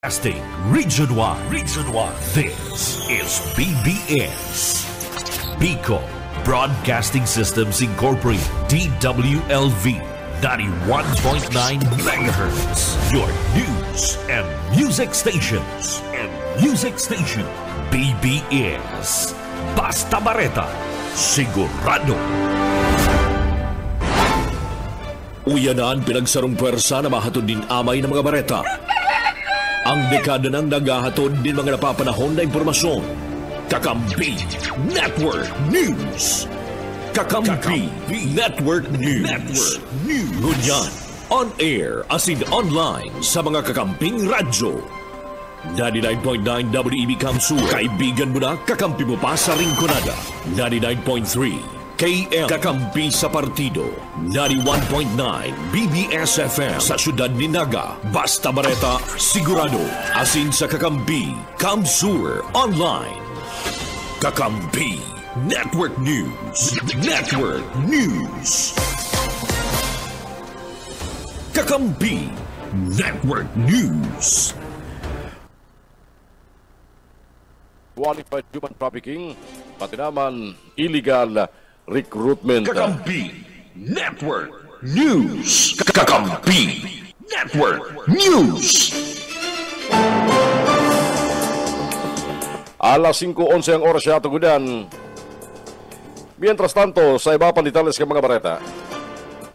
Broadcasting Region 1. This is BBS. Bicol Broadcasting Systems Incorporated. DWLV 91.9 MHz. Your news and music stations. BBS. Basta Bareta. Sigurado. Uyanan pinagsarong pwersa na mahatod din amay ng mga bareta. Ang dekada ng naghahatod din mga napapanahon na impormasyon. Kakampi Network News. Kakampi Network News. Ngunyan, on air as in online sa mga kakamping radyo. 99.9 WEB Kamsur. Kaibigan mo na, kakampi mo pa sa Rinconada. 99.3 KM Kakampi sa Partido. 91.9 BBS FM sa siyudad ni Naga. Basta Bareta, sigurado. Asin sa Kakampi, Kamsur Online. Kakampi Network News. Kakampi Network News. Qualified human trafficking, pati naman illegal recruitment. Kakampi Network News. Kakampi Network News. Alas 5:11 ang oras siya tugudan. Mientras tanto, sa iba pang detalles ng mga bareta,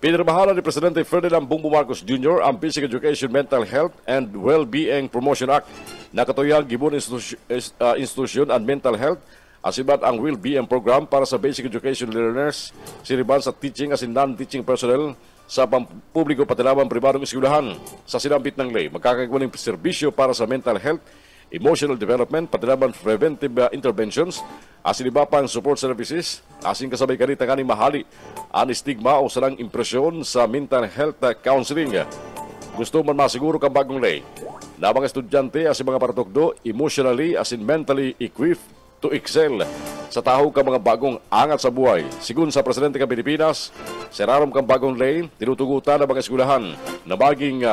pinirmahan ni Presidente Ferdinand Bongbong Marcos Jr. ang Basic Education, Mental Health and Well-being Promotion Act na katuyang Gibon Institution and Mental Health asibat ang Well-being Program para sa basic education learners, siriban sa teaching as in non-teaching personnel sa pampubliko pati naman pribadong eskwelahan. Sa sinambit ng ley, magkakagawa ng serbisyo para sa mental health, emotional development, pati naman preventive interventions, asin iba pang support services, asin kasabay kanita kaning mahali ang stigma o salang impresyon sa mental health counseling. Gusto man masiguro kang bagong ley na mga estudyante asin mga paratokdo emotionally asin mentally equipped to excel sa taho ka mga bagong angat sa buhay. Sigun sa Presidente ng Pilipinas, serarom kang bagong lay, tinutugutan ng mga eskwelahan na maging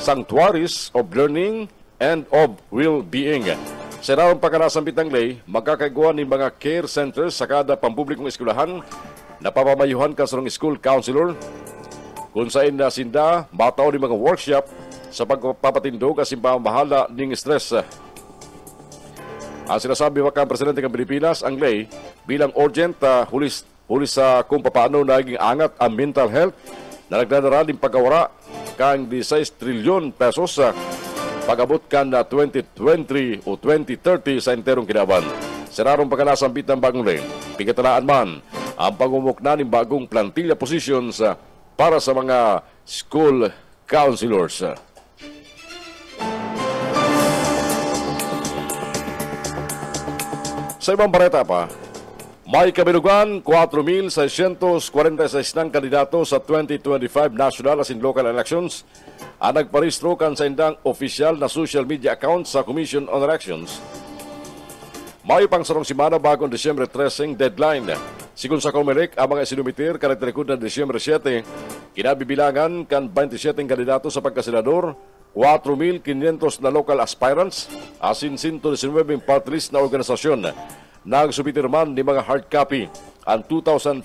sanctuaries of learning and of well-being. Serarom pagkanasambit ng lay, magkakagawa ng mga care centers sa kada pampublikong eskwelahan na papamayuhan ka sa school counselor kung saan na sinda matao ng mga workshop sa pagpapatindog at pamamahala ng stress. Ang sinasabi ng Presidente ng Pilipinas, ang lay bilang urgent hulis sa kung paano naging angat ang mental health na nagdadala ng pagkawara kang 16 trilyon pesos sa pag-abot kan na 2020 o 2030 sa enterong kinaban. Sirarong pagkanasambit ng bagong lay, pigatalaan man ang pangumukna ng bagong plantilla positions para sa mga school counselors. Sa ibang bareta pa, may kabilugan 4,646 ng kandidato sa 2025 national as in local elections ang nagparehistro kan sa indang opisyal na social media account sa Commission on Elections. May pang sarong simana bago ang Disyembre 13 deadline. Sigun sa COMELEC, ang mga isinumitir kanitelikod na Disyembre 7, kinabibilangan kan 27 kandidato sa pagkasenador, 4,500 na local aspirants, asin 119 party list na organisasyon. Nagsubitir man ni mga hard copy ang 2,500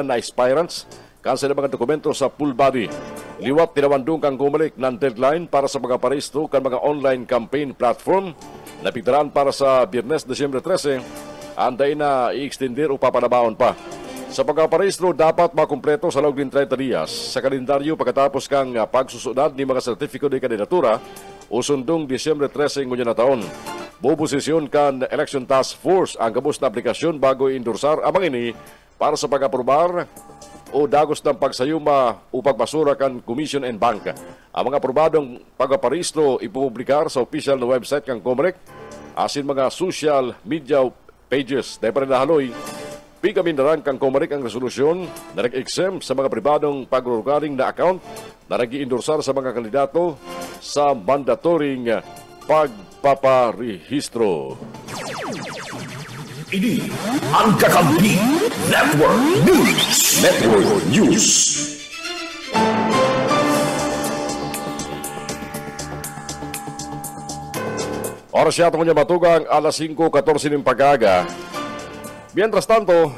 na aspirants kansa ng mga dokumento sa full body. Liwat tinawandong kang COMELEC ng deadline para sa mga parehistro kan mga online campaign platform na pigtaraan para sa Biyernes, Disyembre 13, anday na i-extender o papanabaon pa. Sa pagkaparehistro, dapat makumpleto sa loob ng 30 dias sa kalendaryo pagkatapos kang pagsusunod ni mga sertifiko de kandidatura o sundong Disyembre 13 ngunyan na taon. Bubusisyon kan Election Task Force ang gabos na aplikasyon bago i-endorsar amang ini para sa pag-aprobar o dagos ng pagsayuma o pagbasura kan Commission and Bank. Ang mga aprobadong pagpaparehistro ipupublikar sa official na website kang COMELEC asin mga social media pages. Dahil pa rin nahaloy, pigamindaran kang COMELEC ang resolusyon na nag-exempt sa mga pribadong pag-organing na account na nag-i-endorsar sa mga kandidato sa mandatoring pagpaparehistro. Ini ang Kakampi Network News. Oras siya itong niya matugang alas 5:14 ng pag-aga. Mientras tanto,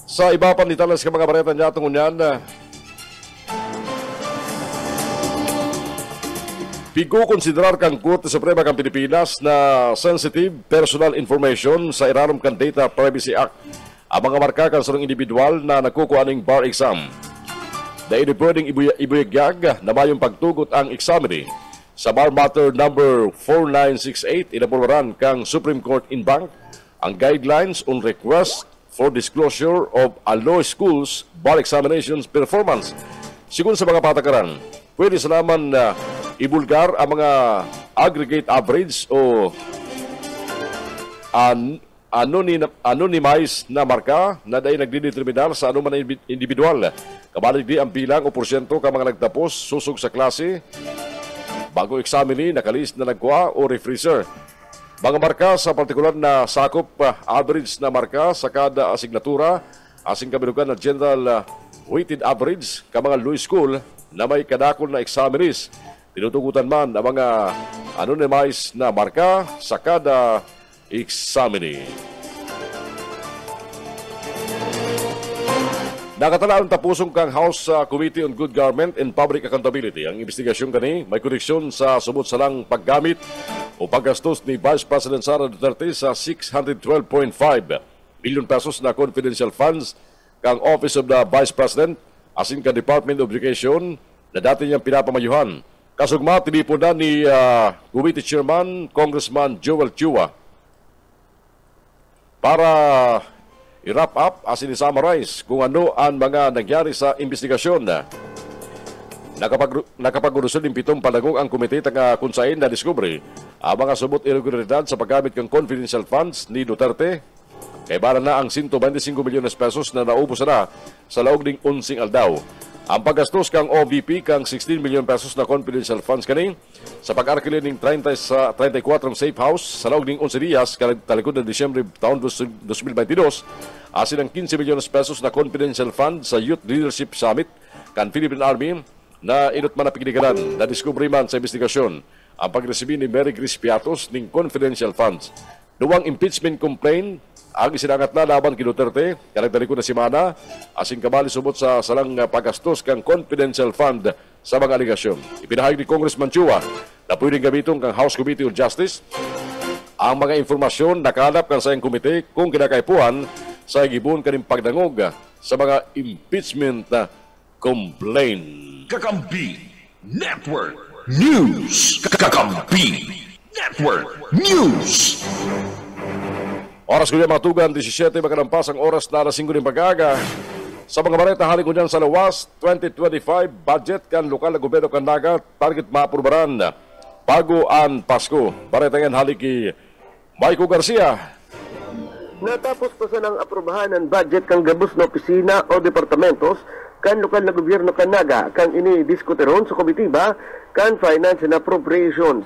sa iba pa nitalas ka mga bareta niya itong unyan, pigo konsiderar kang Korte Suprema kang Pilipinas na sensitive personal information sa irarom kan Data Privacy Act ang mga marka kan sarong individual na nagkukuha ng bar exam. Dahil pwedeng ibuyagyag na mayong pagtugot ang examine sa bar matter number 4968 inapulwaran kang Supreme Court in Bank ang guidelines on request for disclosure of a law school's bar examinations performance. Sigun sa mga patakaran, pwede sa naman na ibulgar ang mga aggregate average o anonymized na marka na dahil nagdideterminar sa anuman individual. Kabalig di ang bilang o porsyento ka mga nagtapos susog sa klase bago examine nakalis na nagkuha o refresher. Mga marka sa partikular na sakop average na marka sa kada asignatura asing kabilugan na general weighted average ka mga law school na may kadakol na examinees. Tinutugutan man ang mga anonymized na marka sa kada examine. Nakatalaan tapusong kang House Committee on Good Government and Public Accountability. Ang investigasyon kani may koneksyon sa sumut salang paggamit o paggastos ni Vice President Sara Duterte sa 612.5 million pesos na confidential funds kang Office of the Vice President asin ka Department of Education na dati niyang pinapamayuhan. Kasugma, tinipon na ni Committee Chairman Congressman Joel Chua para i-wrap up asin i-summarize kung ano ang mga nangyari sa investigasyon. Nakapag-urusod ng 7 palagong ang komite nga kunsain na diskubre ang mga subot irregularidad sa paggamit ng confidential funds ni Duterte. Kay bara na ang 125 milyones pesos na naubos na sa laog ng 11 aldaw. Ang paggastos kang OVP kang 16 million pesos na confidential funds kani sa pag-arkila ng 34 safe house sa laog ng 11 dias talikod ng Disyembre taon 2022 asin ang 15 milyones pesos na confidential fund sa Youth Leadership Summit kan Philippine Army na inot man na pigdiganan na diskubre man sa investigasyon ang pagresibi ni Mary Grace Piatos ng confidential funds. Duwang impeachment complaint ang isinangat na laban kay Duterte kanagdalikod na simana asing kabali subot sa salang paggastos kang confidential fund sa mga aligasyon. Ipinahayag ni Congressman Chua na pwedeng gamiton kang House Committee on Justice ang mga informasyon nakalap kan sa iyang komite kung kinakaipuan sa gibon kaning pagdangog sa mga impeachment na complaint. Kakampi Network News. Kakampi Network News. Oras ko niya matugan, 17 makalampas ang oras na alas 5 ng pag-aga. Sa mga bareta halik ko dyan sa lawas, 2025 budget kan lokal na gobyerno kan naga, target maapurbaran bago ang Pasko. Bareta yan halik ki Maiko Garcia. Natapos pa sa nang aprubahan ng budget kang gabos na opisina o departamentos kan lokal na gobyerno kan naga, kang ini-diskuteron sa komitiba kan Finance and Appropriations.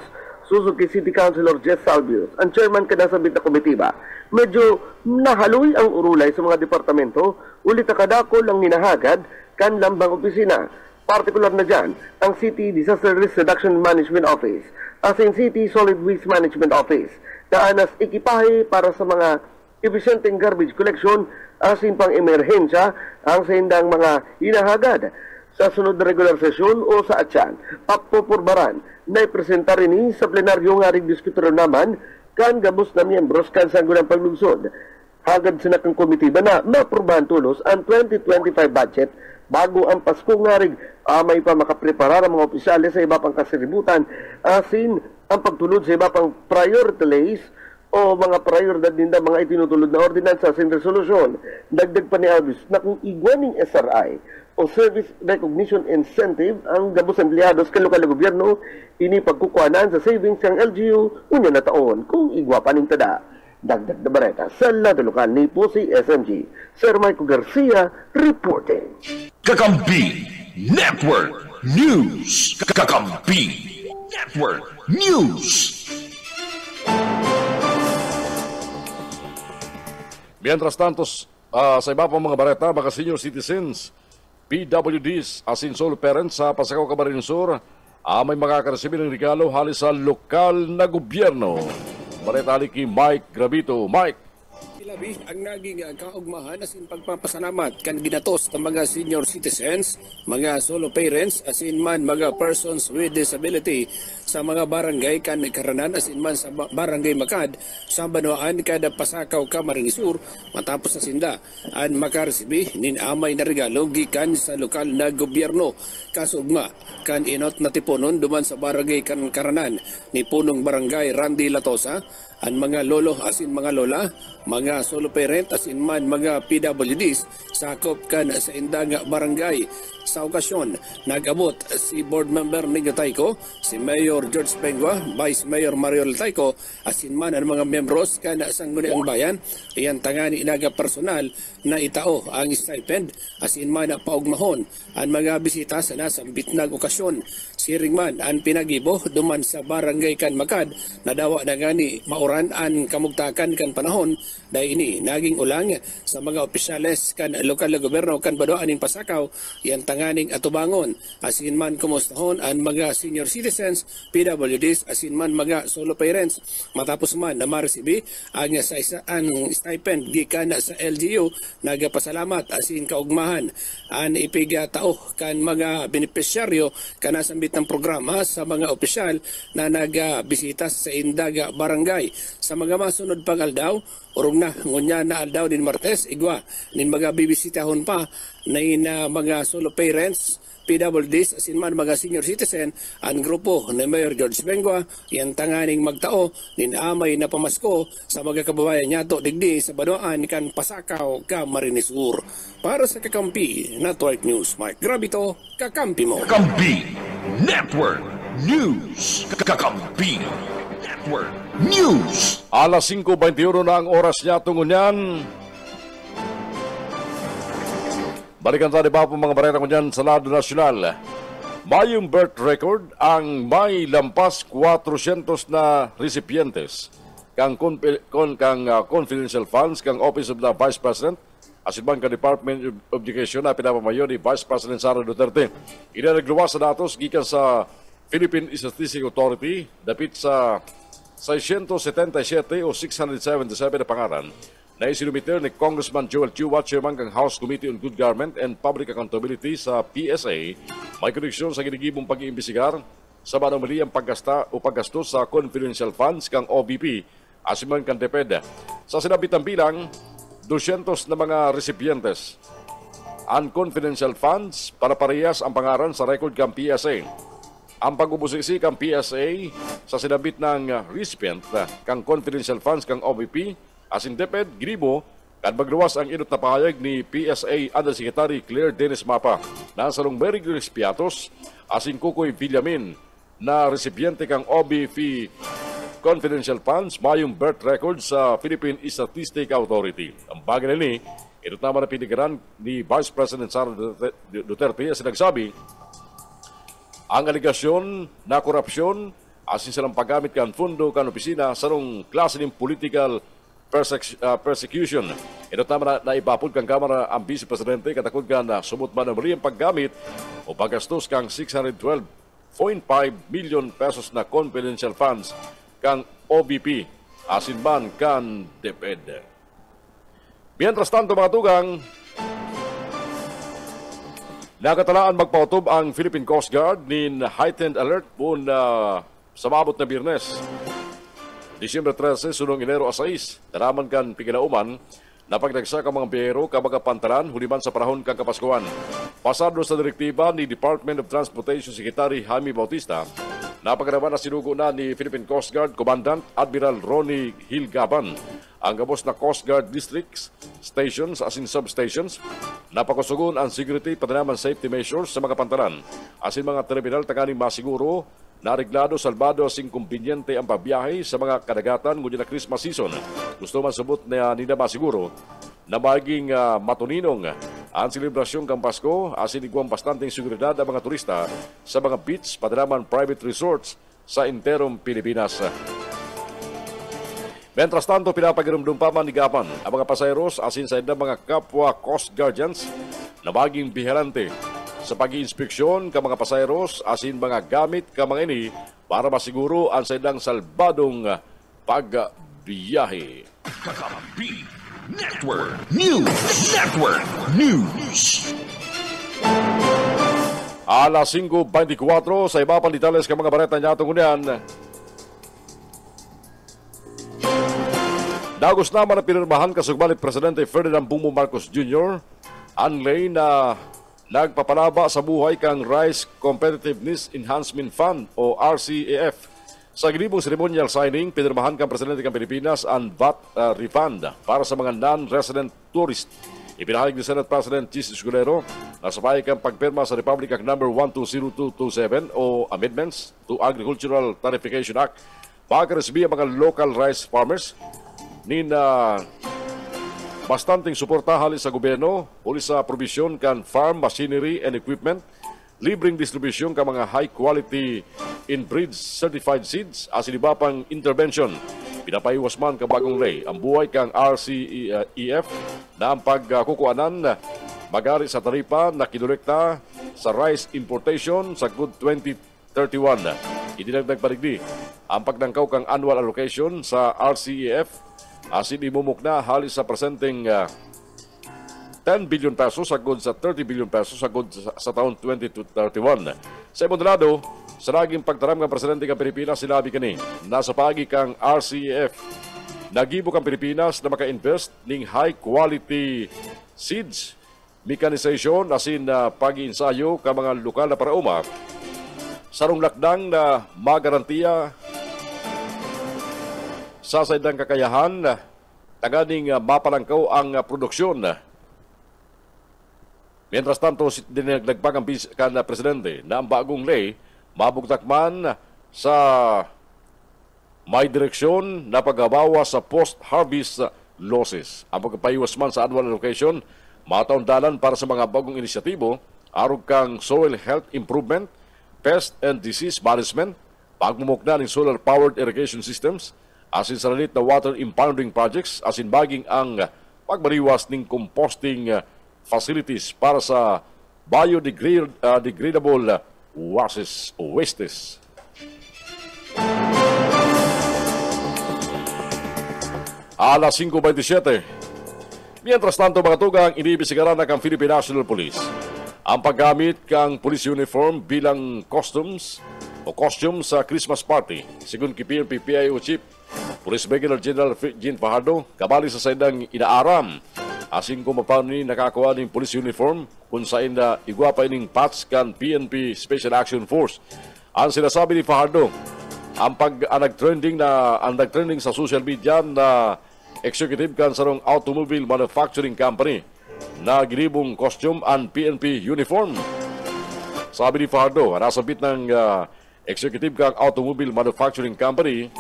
Suzuki City Councilor Jess Salvius, ang chairman kanasabit na komitiba, medyo nahaloy ang urulay sa mga departamento, ulit akadako lang hinahagad kan lambang opisina. Partikular na dyan, ang City Disaster Risk Reduction Management Office, as in City Solid Waste Management Office, kaanas ikipahe para sa mga efficienteng garbage collection, asin pang emerhensya, ang sa hindang mga hinahagad sa sunod na regular sesyon o sa atyan, papupurbaran na ipresenta rin ni sa plenaryo nga rin diskutero naman kan gabos na miyembros kan sanggulang paglugsod. Hagad sa nakang komitiba na maprubahan tulos ang 2025 budget bago ang Pasko nga rin may pa makapreparar ang mga opisyales sa iba pang kasiributan asin ang pagtulod sa iba pang priority list o mga prioridad din na mga itinutulod na ordinansa sa resolusyon. Dagdag pa ni Alvis na kung igwaning SRI o Service Recognition Incentive ang gabos emplyados kan lokal na gobyerno, ini pagkukuhanan sa savings ng LGU unya na taon kung igwa pa ning tada. Dagdag na bareta sa lado lokal ni po si SMG. Sir Michael Garcia reporting. Kakampi Network News. Kakampi Network News. Mientras tanto, sa iba pang mga bareta, mga senior citizens, PWDs, asin solo parents sa Pasakaw, Camarines Sur, May makakaresibir ng regalo halis sa lokal na gobyerno. Maritali kay Mike Gravito. Mike. Labi ang naging kaugmahan asin pagpapasalamat kan ginatos ng mga senior citizens, mga solo parents, asin man mga persons with disability sa mga barangay kan karanan asin man sa barangay Makad sa Banuan kada Pasakaw, Camarines Sur matapos na sinda an makaresibi nin amay na regalo gikan sa lokal na gobyerno kasugma kan inot na tiponon duman sa barangay kan karanan ni punong barangay Randy Latosa ang mga lolo asin mga lola, mga solo parent asin man mga PWDs sakop kan sa Indaga Barangay. Sa okasyon, nag-abot si board member Nigo Tayco, si Mayor George Pengua, Vice Mayor Mario Tayco, asin man ang mga membros kan Sangguniang Bayan, iyan tangani inaga personal na itao ang stipend, asin man paugmahon ang mga bisita sa nasang bitnag okasyon. Siring man ang pinagibo duman sa barangay kan Makad na dawa na gani mauran ang kamugtakan kan panahon dahil ini naging ulang sa mga opisyales kan lokal na gobyerno kan Banuan in Pasakaw yan tanganing atubangon asin man kumustahon ang mga senior citizens, PWDs asin man mga solo parents matapos man na maresibi ang sa ang stipend gikan sa LGU nagapasalamat asin kaugmahan ang ipiga tao kan mga benepisyaryo kana sambit ng programa sa mga opisyal na nagbisita sa Indaga Barangay. Sa mga masunod pang aldaw, urong na ngunya na aldaw din Martes, igwa, nin mga bibisitahon pa na mga solo parents, PWDs, asin man mga senior citizen, ang grupo ni Mayor George Pengua, yan tanganing magtao, nin amay na pamasko sa mga kababayan niya to digdi sa Banuan kan Pasakaw, Camarines Sur. Para sa Kakampi Network News, Mike Gravito, Kakampi mo. Kakampi Network News. Kakampi Network News. Alas 5:21 na ang oras niya tungo niyan. Balikan tayo pa po mga barera ko dyan sa lado nasyonal. Mayong birth record ang may lampas 400 na recipientes kang confidential funds kang Office of the Vice President asin man ka Department of Education na pinapamayo ni Vice President Sara Duterte. Ina nagluwas sa datos gikan sa Philippine Statistics Authority dapit sa 677 o 677 na pangalan na isinumiter ni Congressman Joel Chua, Chairman ng House Committee on Good Government and Public Accountability sa PSA, may koneksyon sa ginigibong pag-iimbestigar sa manumaliyang paggasta o paggastos sa confidential funds kang OVP, asiman kang DepEd. Sa sinabitang bilang, 200 na mga recipientes. Ang confidential funds para parehas ang pangaran sa record kang PSA. Ang pag-ubusisi kang PSA sa sinabit ng recipient kang confidential funds kang OVP, asin DepEd, Gribo, kan magluwas ang inot na pahayag ni PSA Undersecretary Claire Dennis Mapa na sa Longberig Respiatos, asin Kukoy Villamin na resipiente kang OVP Confidential Funds mayong birth record sa Philippine Statistics Authority. Ang bagay na ni, inot naman na pinigiran ni Vice President Sara Duterte asin nagsabi, ang aligasyon na korupsyon asin silang paggamit kan fundo kan opisina sa nung klase ng political persecution. Ito tama na ipapod kang Kamara ang Vice Presidente katakod ka na sumut man ang riyang paggamit o paggastos kang 612.5 million pesos na confidential funds kang OVP asin man kan DepEd. Mientras tanto mga tugang, nakatalaan magpautob ang Philippine Coast Guard nin heightened alert po na sa maabot na Biyernes. Disyembre 13, sunong Enero 6, naraman kan pikinauman na pagdagsa ka mga biyero kabaga pantaran huliman sa panahon kang Kapaskuhan. Pasado sa direktiba ni Department of Transportation Secretary Jaime Bautista, napagaraman na sinugo na ni Philippine Coast Guard Commandant Admiral Ronnie Hilgaban ang gabos na Coast Guard districts, stations asin substations. Napakusugon ang security patanaman safety measures sa mga pantaran asin mga terminal tanganing masiguro nareglado salbado asing kumpinyente ang pabiyahe sa mga kadagatan ngunit na Christmas season. Gusto man sabot na nila masiguro na maging matuninong ang selebrasyon kang Pasko asin igwang bastanteng seguridad ang mga turista sa mga beach patanaman private resorts sa interong Pilipinas. Mientras tanto, pinapagirumdum pa man ni Gapan ang mga pasayeros asin sa mga kapwa Coast Guardians na maging biherante sa pag-iinspeksyon ka mga pasayros asin mga gamit ka mga ini para masiguro ang saydang salbadong pagbiyahe. Kakampi Network News. Alas 5:24 sa iba pang detalles ka mga bareta niya itong unian. Dagos naman na pinirmahan kasugbalit Presidente Ferdinand Bongbong Marcos Jr. ang lay na nagpapalaba sa buhay kang Rice Competitiveness Enhancement Fund o RCEF. Sa ginibong ceremonial signing, pinirmahan kang Presidente ng Pilipinas ang VAT refund para sa mga non-resident tourist. Ipinahayag ni Senate President Jesus Escudero na sabay kang pagpirma sa Republic Act No. 120227 o Amendments to Agricultural Tarification Act pagkaresbi ang mga local rice farmers ni na bastanteng suportahan sa gobyerno uli sa provision kan farm machinery and equipment, libreng distribution ka mga high quality inbreed certified seeds as iba pang intervention. Pinapaiwas man ka bagong lay ang buhay kang RCEF na ang pagkukuanan magari sa taripa na kinolekta sa rice importation sa good 2031. Idinagdag parigdi ang pagnangkaw kang annual allocation sa RCEF asin imumukna halis sa presenteng 10 billion pesos sagod sa 30 billion pesos sagod sa taon 2031. Sa ibang lado, sa naging pagtaram ng Presidente ng Pilipinas, sinabi kani, nasa pagi kang RCEF, nagibo kang Pilipinas na maka-invest ng high-quality seeds, mechanization, asin pag-iinsayo ka mga lokal na parauma, sarong lakdang na magarantiya sa saydang kakayahan, taganing mapalangkaw ang produksyon. Mientras tanto, dinagdagpag ang Presidente na ang bagong lay mabugtakman sa may direksyon na paghabawa sa post-harvest losses. Ang pagpaiwas man sa annual allocation, mataundalan para sa mga bagong inisyatibo, arog kang soil health improvement, pest and disease management, pagmumukna ng solar-powered irrigation systems, asin sa lalit na water impounding projects, asin baging ang pagbaliwas ng composting facilities para sa biodegradable wastes. Alas 5:27. Mientras tanto mga tugang, iniibisigaran na kang Philippine National Police ang paggamit kang police uniform bilang costume sa Christmas party. Sigun kay PNP-PIO Chief Police Brigadier General Jean Fajardo, kabali sa saydang inaaram asing kung paano ni nakakuha ng police uniform kung saan na igwapa ining patch kan PNP Special Action Force. Ang sinasabi ni Fajardo, ang nagtrending sa social media na executive kan sarong automobile manufacturing company na ginibong costume and PNP uniform. Sabi ni Fajardo, nasabit ng executive kang automobile manufacturing company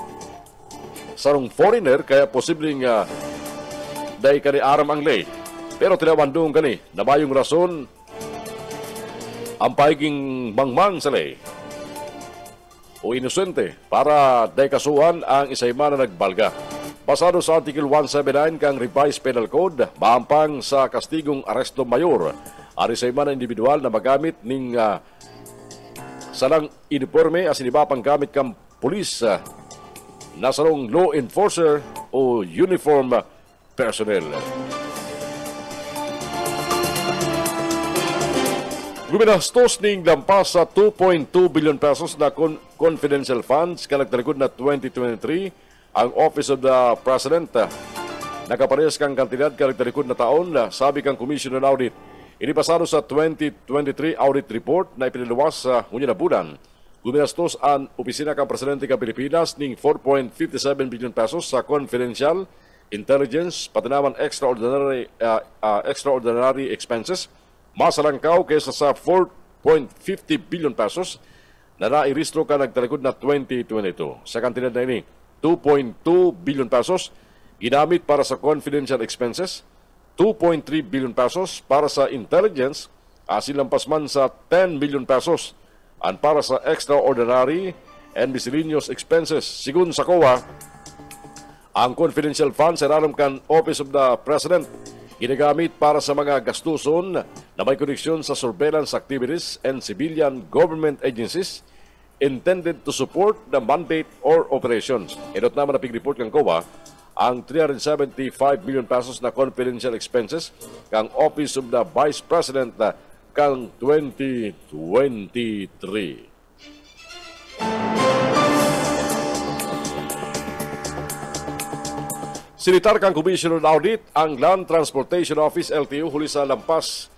sarong foreigner kaya posibleng dahil kani aram ang lay. Pero tinawandong kani na mayong rason ang paiging mangmang sa lay o inosente para dahil kasuhan ang isayman na nagbalga. Pasado sa Article 179 kang Revised Penal Code, maampang sa kastigong aresto mayor ang isayman na individual na magamit ng salang uniforme as iba pang gamit kang pulis na sarong law enforcer o uniform personnel. Guminastos ning lampas sa 2.2 billion pesos na confidential funds kalagtalikod na 2023 ang Office of the President. Nakaparehas kang kantidad kalagtalikod na taon, sabi kang Commission on Audit. Inipasado sa 2023 audit report na ipiniluwas sa hunya na bulan. Guminastos ang opisina kang Presidente ng Pilipinas ning 4.57 billion pesos sa confidential intelligence, patinaman extraordinary expenses, masalangkaw kaysa sa 4.50 billion pesos na nairistro ka nagtalikod na 2022. Sa kantidad na ini, 2.2 billion pesos ginamit para sa confidential expenses, 2.3 billion pesos para sa intelligence, asilampas man sa 10 billion pesos ang para sa extraordinary and miscellaneous expenses. Sigun sa COA, ang confidential funds ay kan Office of the President ginagamit para sa mga gastuson na may koneksyon sa surveillance activities and civilian government agencies intended to support the mandate or operations. Inot naman na pig-report ng COA ang 375 million pesos na confidential expenses kang Office of the Vice President kang 2023. Sinitar kang Commissioner Audit ang Land Transportation Office LTO huli sa lampas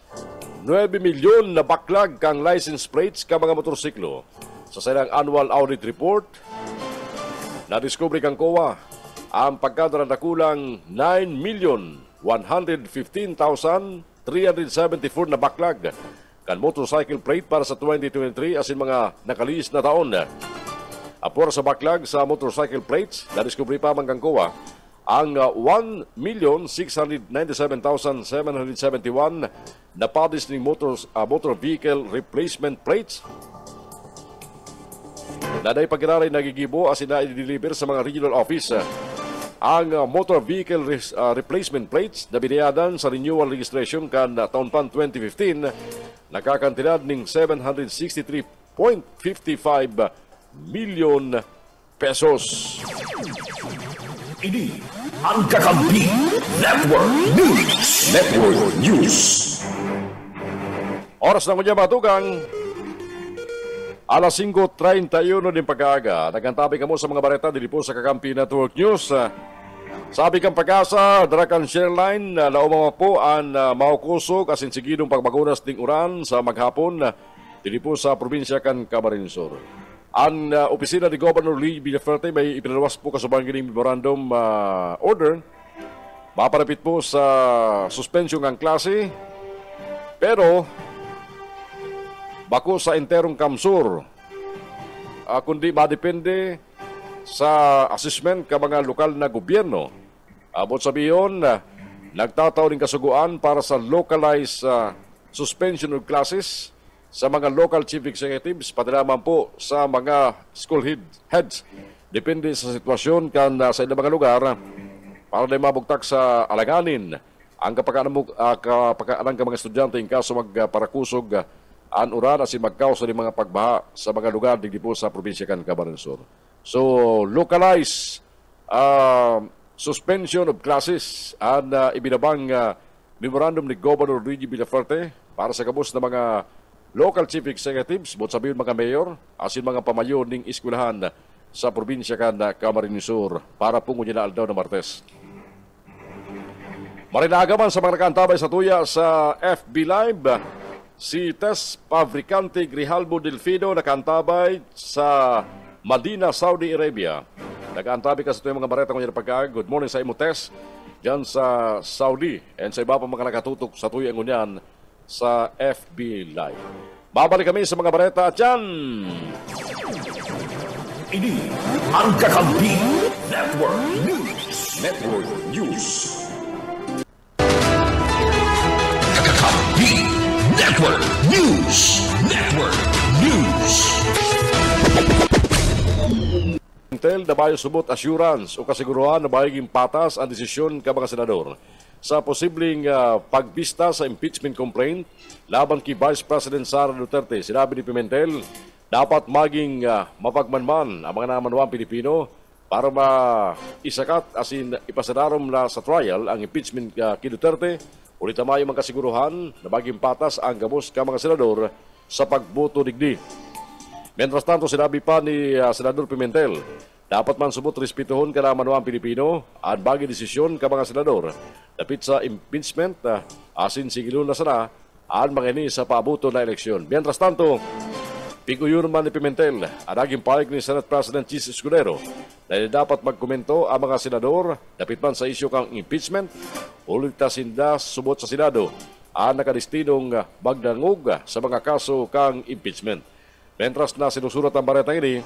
9 milyon na backlog kang license plates ka mga motorsiklo. Sa silang annual audit report, na-discover kang COA ang pagkadara na kulang 9,115,374 na backlog kan motorcycle plate para sa 2023 asin mga nakaliis na taon. Apor sa backlog sa motorcycle plates, na-discover pa man kang COA ang 1,697,771 na padis ng motor vehicle replacement plates na dahil pagkiraray nagigibo as na i-deliver sa mga regional office. Ang motor vehicle replacement plates na binayadan sa renewal registration kan taon pan 2015 nakakantidad ng 763.55 million pesos. Ini ang Kakampi Network News. Network News. Oras na kanya matugang. Alas 5:31 din pag-aaga. Nagantabi ka mo sa mga bareta dili po sa Kakampi Network News. Sabi kang pag-asa, Drakan Shareline, laumama po ang maukusog asin sigidong pagbagunas ding uran sa maghapon dili po sa probinsya kan Camarinesor. Ang opisina ni Governor Lee Villaferte may ipinalawas po kasubang gining memorandum order. Maparapit po sa suspension ng klase. Pero, bako sa interong kamsur, kundi madepende sa assessment ka mga lokal na gobyerno. Abot sabiyon, nagtataw ng kasuguan para sa localized suspension of classes sa mga local chief executives, pati naman po sa mga school heads. Depende sa sitwasyon kan sa ilang mga lugar para na mabugtak sa alanganin ang kapagkaanan ka mga estudyante in kaso magparakusog ang uran at magkausa ng mga pagbaha sa mga lugar digdi po sa probinsya kan Camarines. So, localized suspension of classes ang ibinabang memorandum ni Governor Luigi Villaferte para sa kabus na mga local chief executives, bot sabihin mga mayor, asin mga pamayo ning eskwelahan sa probinsya kan Camarines Sur para pungunyan na aldaw na Martes. Marinagaman sa mga nakantabay sa tuya sa FB Live, si Tess Fabricante Grijalbo Delfido nakantabay sa Medina, Saudi Arabia. Nakaantabi ka sa tuya mga bareta kung yan pagkaag. Good morning sa imo Tess, dyan sa Saudi, and sa iba pa mga nakatutok sa tuya ngunyan sa FB Live. Babalik kami sa mga bareta at yan. Ini ang Kakampi Network News. Network News. Kakampi Network News. Network News. Intel na bayo subot assurance o kasiguruhan na bayaging patas ang desisyon ka mga senador sa posibleng pagbista sa impeachment complaint laban kay Vice President Sara Duterte. Sinabi ni Pimentel, dapat maging mapagmanman ang mga namanawang Pilipino para maisakat asin ipasadarom na sa trial ang impeachment kay Duterte. Ulit tamayo mga kasiguruhan na maging patas ang gabos ka mga senador sa pagboto digdi. Mientras tanto, sinabi pa ni Senador Pimentel, dapat man subot respetuhon ka naman ang Pilipino at bagi desisyon ka mga senador. Dapit sa impeachment, asin sigilon na sana ang mga ini sa paabuto na eleksyon. Mientras tanto, piguyon man ni Pimentel ang naging pahig ni Senate President Chis Escudero na dapat magkomento ang mga senador dapit man sa isyu kang impeachment ulit sinda subot sa Senado ang nakadestinong magdangog sa mga kaso kang impeachment. Mientras na sinusurat ang baretang ini,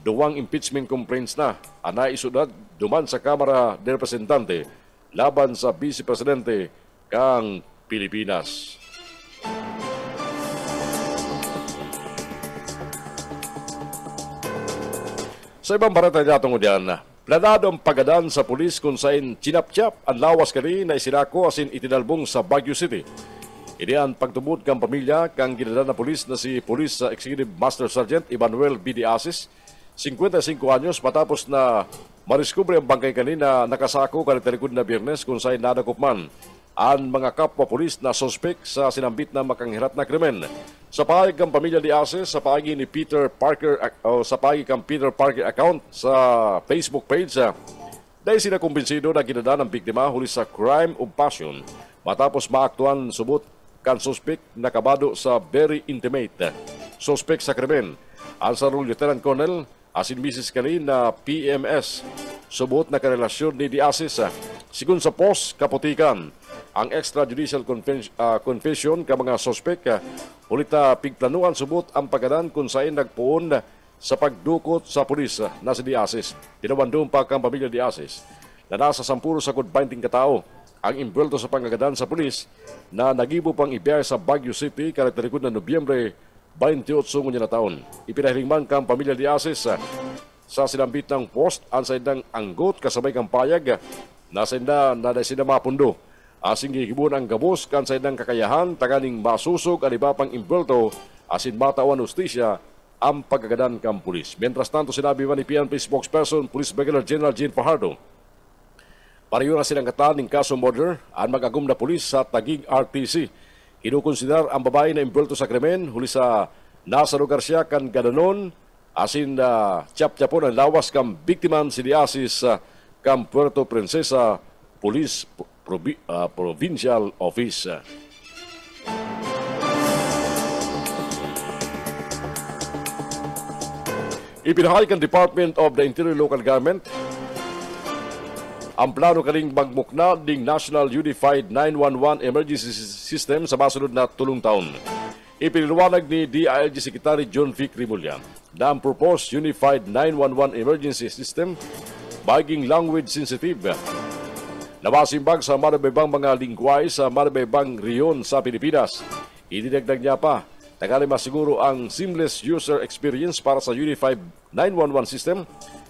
duwang impeachment complaints na ang naisudad duman sa Kamara de Representante laban sa Vice Presidente kang Pilipinas. Sa ibang barata natong diyan, planado ang pagadan sa pulis kung saan chinapchap ang lawas kani na isinako asin itinalbong sa Baguio City. Ini ang pagtubod kang pamilya kang ginadala na pulis na si Police Executive Master Sergeant Emmanuel B. D. Asis, 55 anyos matapos na mariskubre ang bangkay kanina nakasako kalitalikod na Biyernes kung saan nadakop man ang mga kapwa pulis na suspect sa sinambit na makanghirat na krimen. Sa pahayag kang pamilya ni Asis, sa pahayag ni Peter Parker sa pahayag kang Peter Parker account sa Facebook page, dahil sila kumbinsido na ginadala ng biktima huli sa crime of passion matapos maaktuan subot kan suspect na kabado sa very intimate suspect sa krimen. Ang sarong Lieutenant Colonel asin Mrs. Kali na PMS subot na karelasyon ni Diasis. Sigun sa post kaputikan ang extrajudicial confession ka mga suspect ulita pigplanuan subot ang pagadan kung saan nagpuon sa pagdukot sa pulis na si Diasis. Tinawandong pa kang pamilya Diasis na nasa 10 sa 20 katao ang imbwelto sa pangagadan sa pulis na nagibo pang ibiyay sa Baguio City kalitalikod na Nobyembre 28 ngunya na taon. Ipinahilingman kang pamilya Diasis sa sinambit ng post ang saindang anggot kasabay kang payag na sainda na sina mapundo. Asing gigibon ang gabos kan saindang kakayahan taganing masusog ang iba pang imbwelto asin matawan ustisya ang pagagadan kang pulis. Mientras tanto sinabi man ni PNP spokesperson Police Brigadier General Jean Fajardo, pareho na silang katan ng kaso murder ang mag-agum na pulis sa Taguig RTC. Kinukonsider ang babae na imbwelto sa krimen huli sa nasa lugar siya kan gadanon asin tiyap-tiyapon ang lawas kang biktiman si Diasis kang Puerto Princesa Police Provincial Office. Ipinahayag ang Department of the Interior Local Government ang plano kaning magmukna ding National Unified 911 Emergency System sa masunod na 3 taon. Ipiniliwanag ni DILG Secretary John Vic Rimulya na ang proposed Unified 911 Emergency System baging language sensitive. Nawasimbag sa marabaybang mga lingway sa marabaybang riyon sa Pilipinas. Idinagdag niya pa, tagali masiguro ang seamless user experience para sa Unified 911 System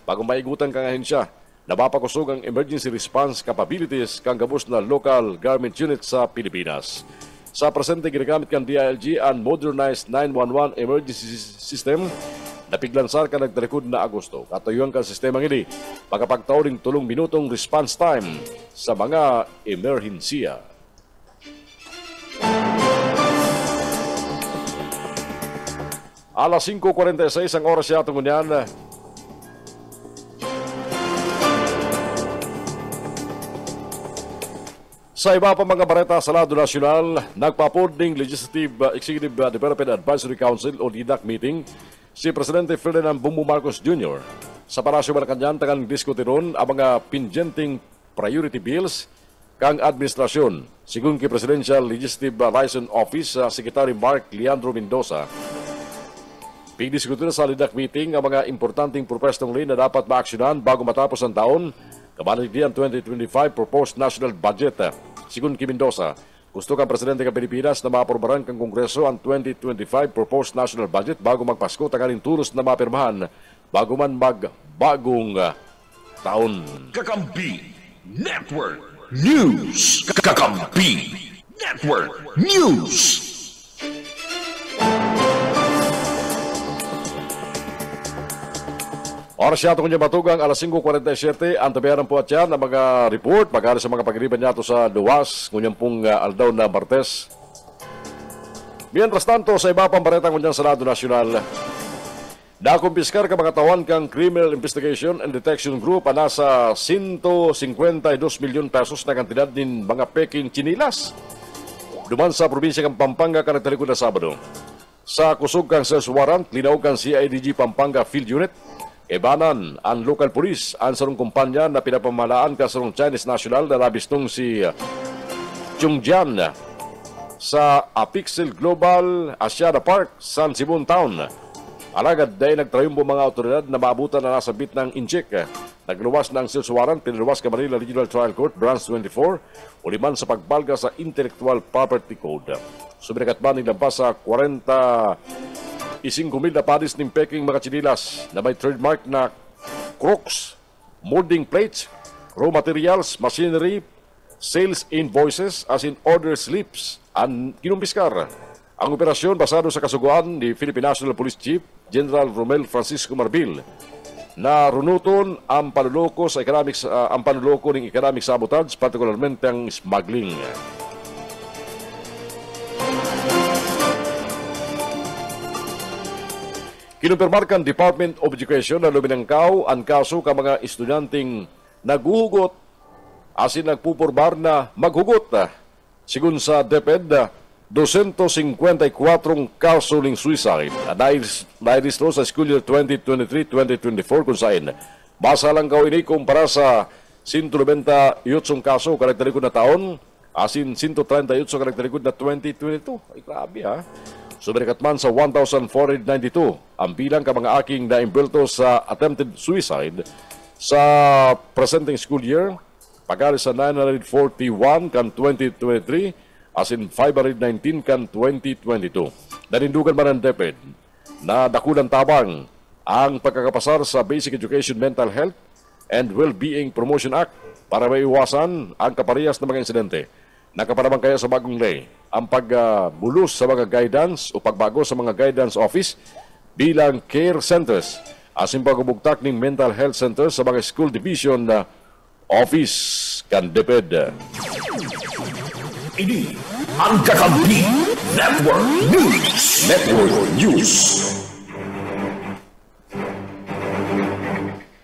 bago maigutan kang ahensya. Napapakusog ang emergency response capabilities kang gabos na local government unit sa Pilipinas. Sa presente ginagamit kang DILG ang modernized 911 emergency system na piglansar ka nagtalikod na Agosto. Katayuan ka sistema ini makapagtao ring 3 minutong response time sa mga emerhensiya. Alas 5:46 ang oras siya tungunyan. Sa iba pa mga bareta sa lado nasyonal, nagpapod ng Legislative Executive Development Advisory Council o LIDAC meeting si Presidente Ferdinand Bongbong Marcos Jr. Sa Palasyo Malacanang tagang diskutiron ang mga pingenting priority bills kang administrasyon. Sigun ki Presidential Legislative Liaison Office Secretary Mark Leandro Mendoza. Pigdiskutin sa LIDAC meeting ang mga importanteng propestong na dapat maaksyonan bago matapos ang taon. Kabalig ang 2025 proposed national budget. Sigun kay Mendoza, gusto kang Presidente ng Pilipinas na maaprobaran kang Kongreso ang 2025 proposed national budget bago magpasko tanggaling tulos na mapirmahan bago man magbagong taon. Kakampi Network News. Kakampi Network News. Oras siya itong batugang alas 5:47 ang tabiaran po at yan ang mga report magkali sa mga pagriban niya ito sa Duwas ngunyang pong aldaw na Martes. Mientras tanto sa iba pang baretang ngunyang sa lado nasyonal, nakumpiskar ka mga tawan kang Criminal Investigation and Detection Group ang nasa 152 milyon pesos na kantidad din mga peking chinilas. Duman sa probinsya kang Pampanga ka nagtalikod na Sabado. Sa kusog kang search warrant, linaw kang CIDG Pampanga Field Unit. Ebanan ang local police ang sarong kumpanya na pinapamalaan ka sarong Chinese national na labistong si Chongjian sa Apixel Global Asiana Park, San Simon Town. Alagad dahil nagtrayumbo mga otoridad na maabutan na nasa bit ng inchik. Nagluwas ng search warrant, piniluwas ka Manila Regional Trial Court, Branch 24, uliman sa pagbalga sa Intellectual Property Code. Suminakat ba nilampas sa 45,000 na padis ng peking mga chinilas na may trademark na Crocs, molding plates, raw materials, machinery, sales invoices as in order slips ang kinumpiskar. Ang operasyon basado sa kasuguan ni Philippine National Police Chief General Romel Francisco Marbil na runuton ang panuloko sa ang panuloko ng economic sabotage, partikularmente ang smuggling. Kinumpirmar kan Department of Education na luminangkaw ang kaso ka mga estudyanteng naghuhugot asin nagpupurbar na maghugot. Sigun sa DepEd, 254 kaso ng suicide na nairistro sa school year 2023-2024 kung saan basa lang kaw ini kumpara sa 198 kaso karakterikod na taon asin 138 karakterikod na 2022. Ay grabe ha. Sumerikat man sa 1,492 ang bilang ka mga aking naimbelto sa attempted suicide sa presenting school year pagkali sa 941 kan 2023 as in 519 kan 2022. Nanindugan man ang DepEd na dakulang tabang ang pagkakapasar sa Basic Education Mental Health and Well-Being Promotion Act para maiwasan ang kaparehas ng mga insidente. Nakapanabang kaya sa bagong lay ang pagbulos sa mga guidance o pagbago sa mga guidance office bilang care centers as in pagbubugtak ng mental health centers sa mga school division na office kan DepEd. Ini ang Kakampi Network News. Network News.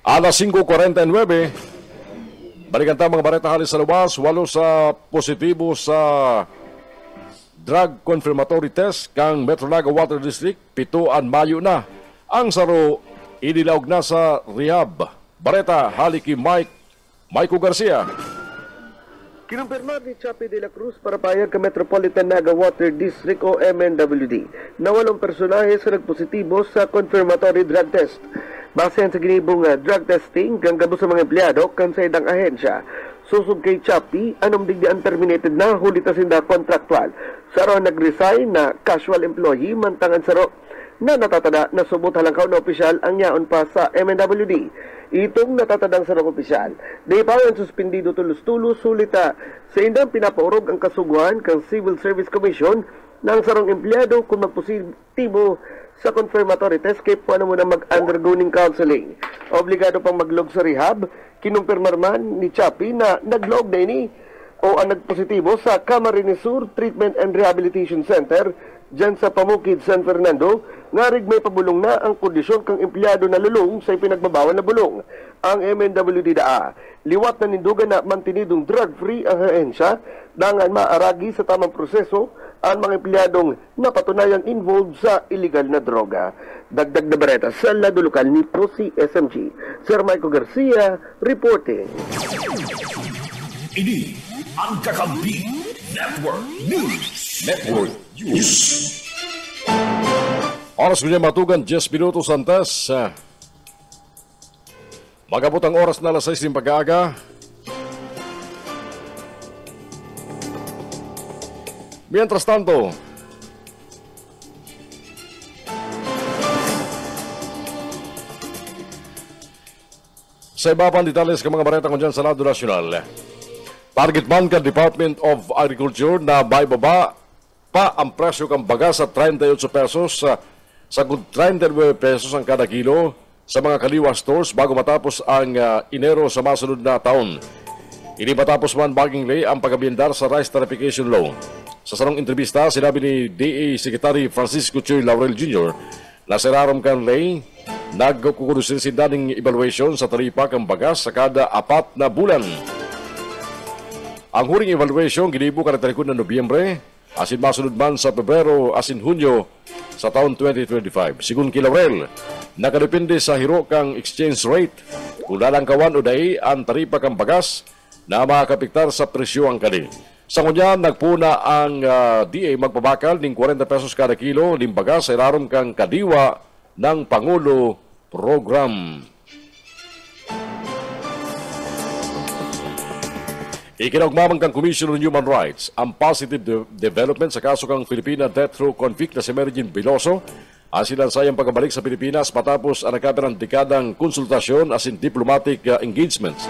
Alas 5:49, balikan tayo mga bareta halis sa luwas, 8 sa positibo sa drug confirmatory test kang Metro Naga Water District, 7 an Mayo na. Ang saro, inilaog na sa rehab. Bareta, haliki Michael Garcia. Kinumpirma ni Chapi de la Cruz para payag ka Metropolitan Naga Water District o MNWD na 8 personahe sa nagpositibo sa confirmatory drug test. Base sa ginibong drug testing kang gabos sa mga empleyado kan sa idang ahensya. Susog kay Chapi, anom digdi ang terminated na huli ta sinda kontraktual. Saro nag-resign na casual employee mantangan saro na natatada na subot halangkaw na opisyal ang yaon pa sa MNWD. Itong natatadang sarang opisyal, di pa ang suspendido tulus-tulus sulita sa indang pinapaurog ang kasuguan kang Civil Service Commission ng sarong empleyado kung magpositibo sa confirmatory test kay paano mo na mag-undergoing counseling. Obligado pang maglog sa rehab, kinumpirmar man ni Chapi na naglog na ini o ang nagpositibo sa Camarines Sur Treatment and Rehabilitation Center dyan sa Pamukid, San Fernando, ngarig may pabulong na ang kondisyon kang empleyado na lulong sa ipinagbabawal na bulong. Ang MNWD daa, liwat na nindugan na mantinidong drug-free ang ahensya, dangan maaragi sa tamang proseso ang mga empleyadong napatunayang involved sa illegal na droga. Dagdag na bareta sa lado lokal ni Prosi SMG. Sir Michael Garcia, reporting. Ini ang Kakampi Network News. Network News. Oras ko niya matugan, 10 minutos antes. Magabot ang oras na alas 6 ng pag-aaga. Mientras tanto, sa iba pang detalles ka mga bareta ko dyan sa lado nasyonal, target man ka Department of Agriculture na may baba pa ang presyo kang baga sa 38 pesos sa 39 pesos ang kada kilo sa mga kaliwa stores bago matapos ang Enero sa masunod na taon. Hindi matapos man baging lay ang pagabindar sa rice tarification law. Sa sarong entrevista, sinabi ni DA Secretary Francisco Choy Laurel Jr. na sirarom kan lay nagkukurusin si daning evaluation sa taripa kang bagas sa kada 4 na bulan. Ang huring evaluation ginibo kada talikod na Nobyembre, asin masunod man sa Pebrero asin Hunyo sa taon 2025. Sigun kay Laurel, nakadepende sa hiro kang exchange rate kung lalangkawan o dahi ang taripa kang bagas na makakapiktar sa presyo ang kani. Sa kunyan, nagpuna ang DA magpabakal ng 40 pesos kada kilo ng bagas sa ilarom kang kadiwa ng Pangulo Program. Ikinagmamang kang Commission on Human Rights ang positive development sa kaso kang Filipina death row convict na si Mergin Veloso ang sinansayang pagkabalik sa Pilipinas matapos ang nagkabirang dekadang konsultasyon as in diplomatic engagements.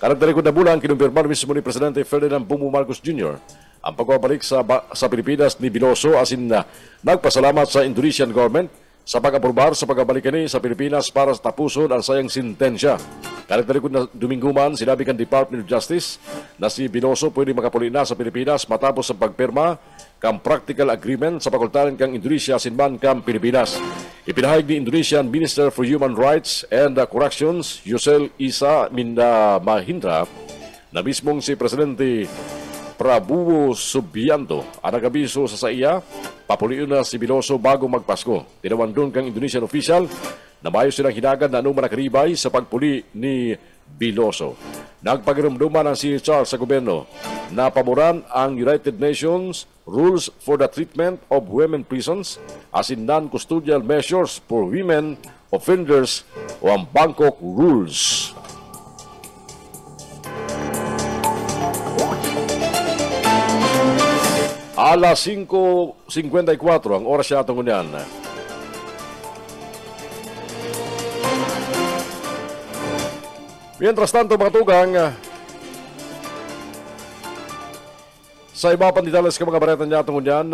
Karagdalikod na bulan, kinumpirmar mismo ni Presidente Ferdinand Bongbong Marcos Jr. ang pagbabalik sa Pilipinas ni Biloso asin na nagpasalamat sa Indonesian government sa pag-aprobar sa pagbabalik ni sa Pilipinas para sa tapuson ang sayang sintensya. Karagdalikod na Domingo man, sinabi kan Department of Justice na si Biloso pwede makapuli na sa Pilipinas matapos sa pagpirma kang practical agreement sa pakultaran kang Indonesia sinman kang Pilipinas. Ipinahayag ni Indonesian Minister for Human Rights and Corrections, Yusel Isa Mahindra, na mismong si Presidente Prabowo Subianto ang nagabiso sa iya, papuliin na si Biloso bago magpasko. Tinawandon kang Indonesian official na mayo silang hinagan na anong manakaribay sa pagpuli ni Biloso. Nagpagirumduman ang CHR sa gobyerno na paboran ang United Nations Rules for the Treatment of Women Prisons as in non-custodial measures for women offenders o ang Bangkok Rules. Alas 5:54 ang oras siya itong unyan. Mientras tanto, mga tugang, sa iba pang detalles ka mga bareta niya itong unyan,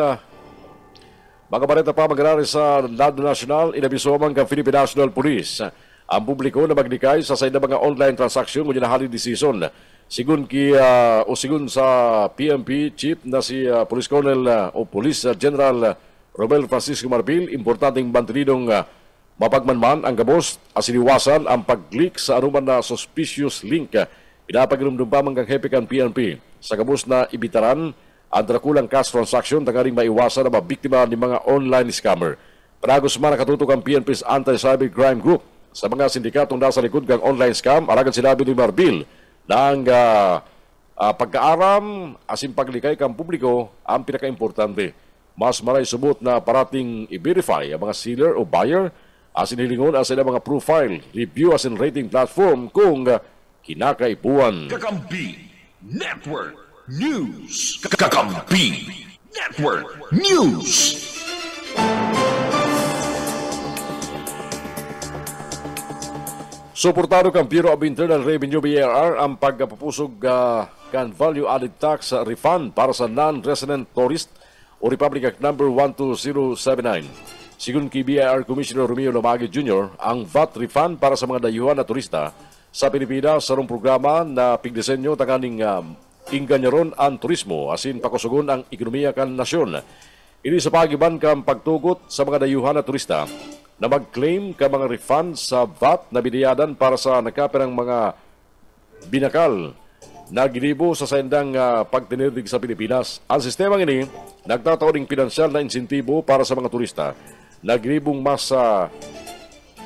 mga bareta pa mag-arari sa Lado National, inabisoman kang Philippine National Police ang publiko na maglikay sa sayda mga online transaksyon ngunit na holiday season. Sigun sa PNP Chief na si Police Colonel o Police General Romel Francisco Marbil, importanteng bantilidong mapagmanman ang gabos as iniwasan ang pag-click sa anuman na suspicious link. Pinapagirumdum pa mga hepe kan PNP sa gabos na ibitaran ang drakulang cash transaction tangaring maiwasan na mabiktima ng mga online scammer. Paragos man nakatutok ang PNP's Anti-Cyber Crime Group sa mga sindikatong nasa likod ng online scam. Aragad sinabi ni Marbil na ang pagkaaram asin paglikay kang publiko ang pinaka-importante. Mas maray subot na parating i-verify ang mga seller o buyer asin hilingon asin ang mga profile, review asin rating platform kung kinakaipuan. Kakampi Network News. Kakampi Network News. Suportado kang Bureau of Internal Revenue BIR ang pagpapusog kan value-added tax refund para sa non-resident tourist o Republic Act No. 12079. Sigun kay BIR Commissioner Romeo Lomagi Jr., ang VAT refund para sa mga dayuhan na turista sa Pilipinas sa programa na pigdisenyo tanganing inganyaron ang turismo asin pakusugon ang ekonomiya kan nasyon. Ini sa pagiban kang pagtugot sa mga dayuhan na turista na mag-claim ka mga refund sa VAT na biniyadan para sa nakapirang mga binakal na gilibo sa sendang pagtinirdig sa Pilipinas. Ang sistemang ini nagtataon ng pinansyal na insentibo para sa mga turista na gilibong mas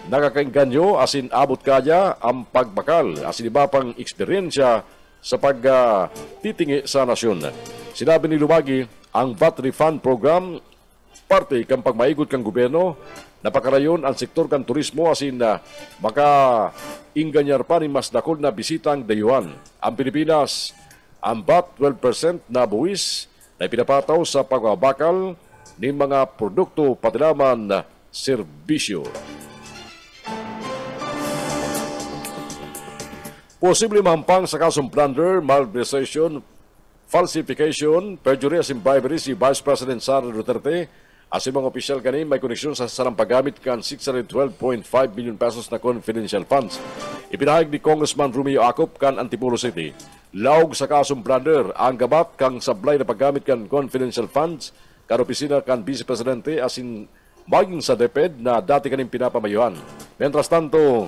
nakakainganyo asin abot kaya ang pagbakal asin iba pang eksperyensya sa pagtitingi sa nasyon. Sinabi ni Lumagi, ang VAT refund program parte kang pagmaigot kang gobyerno napakarayon ang sektor kan turismo asin maka inganyar pa ni mas dakol na bisitang dayuhan. Ang Pilipinas, ang VAT 12% na buwis na ipinapataw sa pagbabakal ng mga produkto pati naman serbisyo. Posible mahampang sa kasong plunder, malversation, falsification, perjury asin bribery si Vice President Sara Duterte. Asin mga opisyal kanin may koneksyon sa sarang paggamit kan 612.5 million pesos na confidential funds. Ipinahayag ni Congressman Romeo Acop kan Antipolo City. Laog sa kasong plunder ang gabat kang sablay na paggamit kan confidential funds kan opisina kan Vice Presidente asin maging sa DepEd na dati kanin pinapamayuhan. Mientras tanto,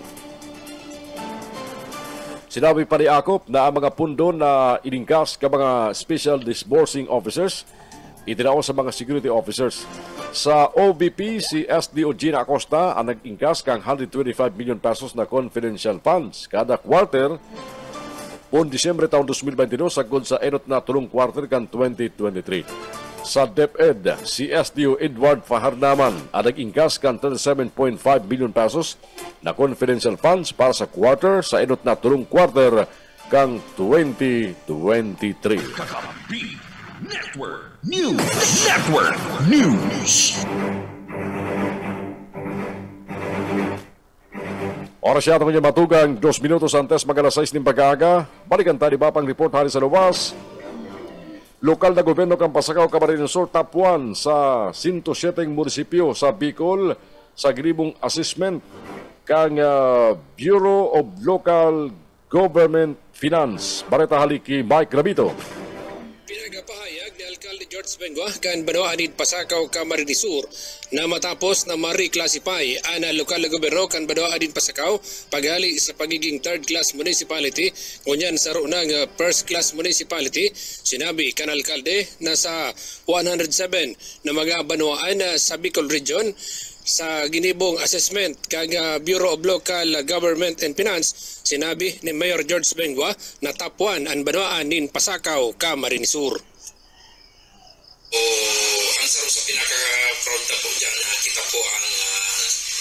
sinabi pa ni Acop na ang mga pundo na iningkas ka mga special disbursing officers itinao sa mga security officers. Sa OVP, si SDO Gina Acosta ang nag-ingkas kang 125 million pesos na confidential funds kada quarter on Disyembre taon 2022 sagod sa enot na tulong quarter kan 2023. Sa DepEd, si SDO Edward Faharnaman ang nag-ingkas kang 37.5 million pesos na confidential funds para sa quarter sa enot na tulong quarter kang 2023. Kakampi Network News. Network News. Oras yata ko niya matugang 2 minutos antes mag-alas 6 ng pag-aaga. Balikan tayo ba pang report hari sa luwas. Lokal na gobyerno kang Pasakaw, Camarines Sur, top 1 sa 107 munisipyo sa Bicol sa gribong assessment kang Bureau of Local Government Finance. Bareta haliki Mike Rabito. Pinagapahayag ni Alcalde George Bengua kan Banoanid Pasakaw, Camarines Sur na matapos na ma-reclassify ang lokal na gobyerno kan Banoanid Pasakaw pagali sa pagiging third-class municipality ngunyan sa ng first-class municipality. Sinabi kan Alcalde na sa 107 na mga Banoan sa Bicol Region sa ginibong assessment kag Bureau of Local Government and Finance, sinabi ni Mayor George Bengua na top 1 ang Banoan nin Pasakaw, Camarines Sur. Ang sa pinaka-proud na po dyan na kita po ang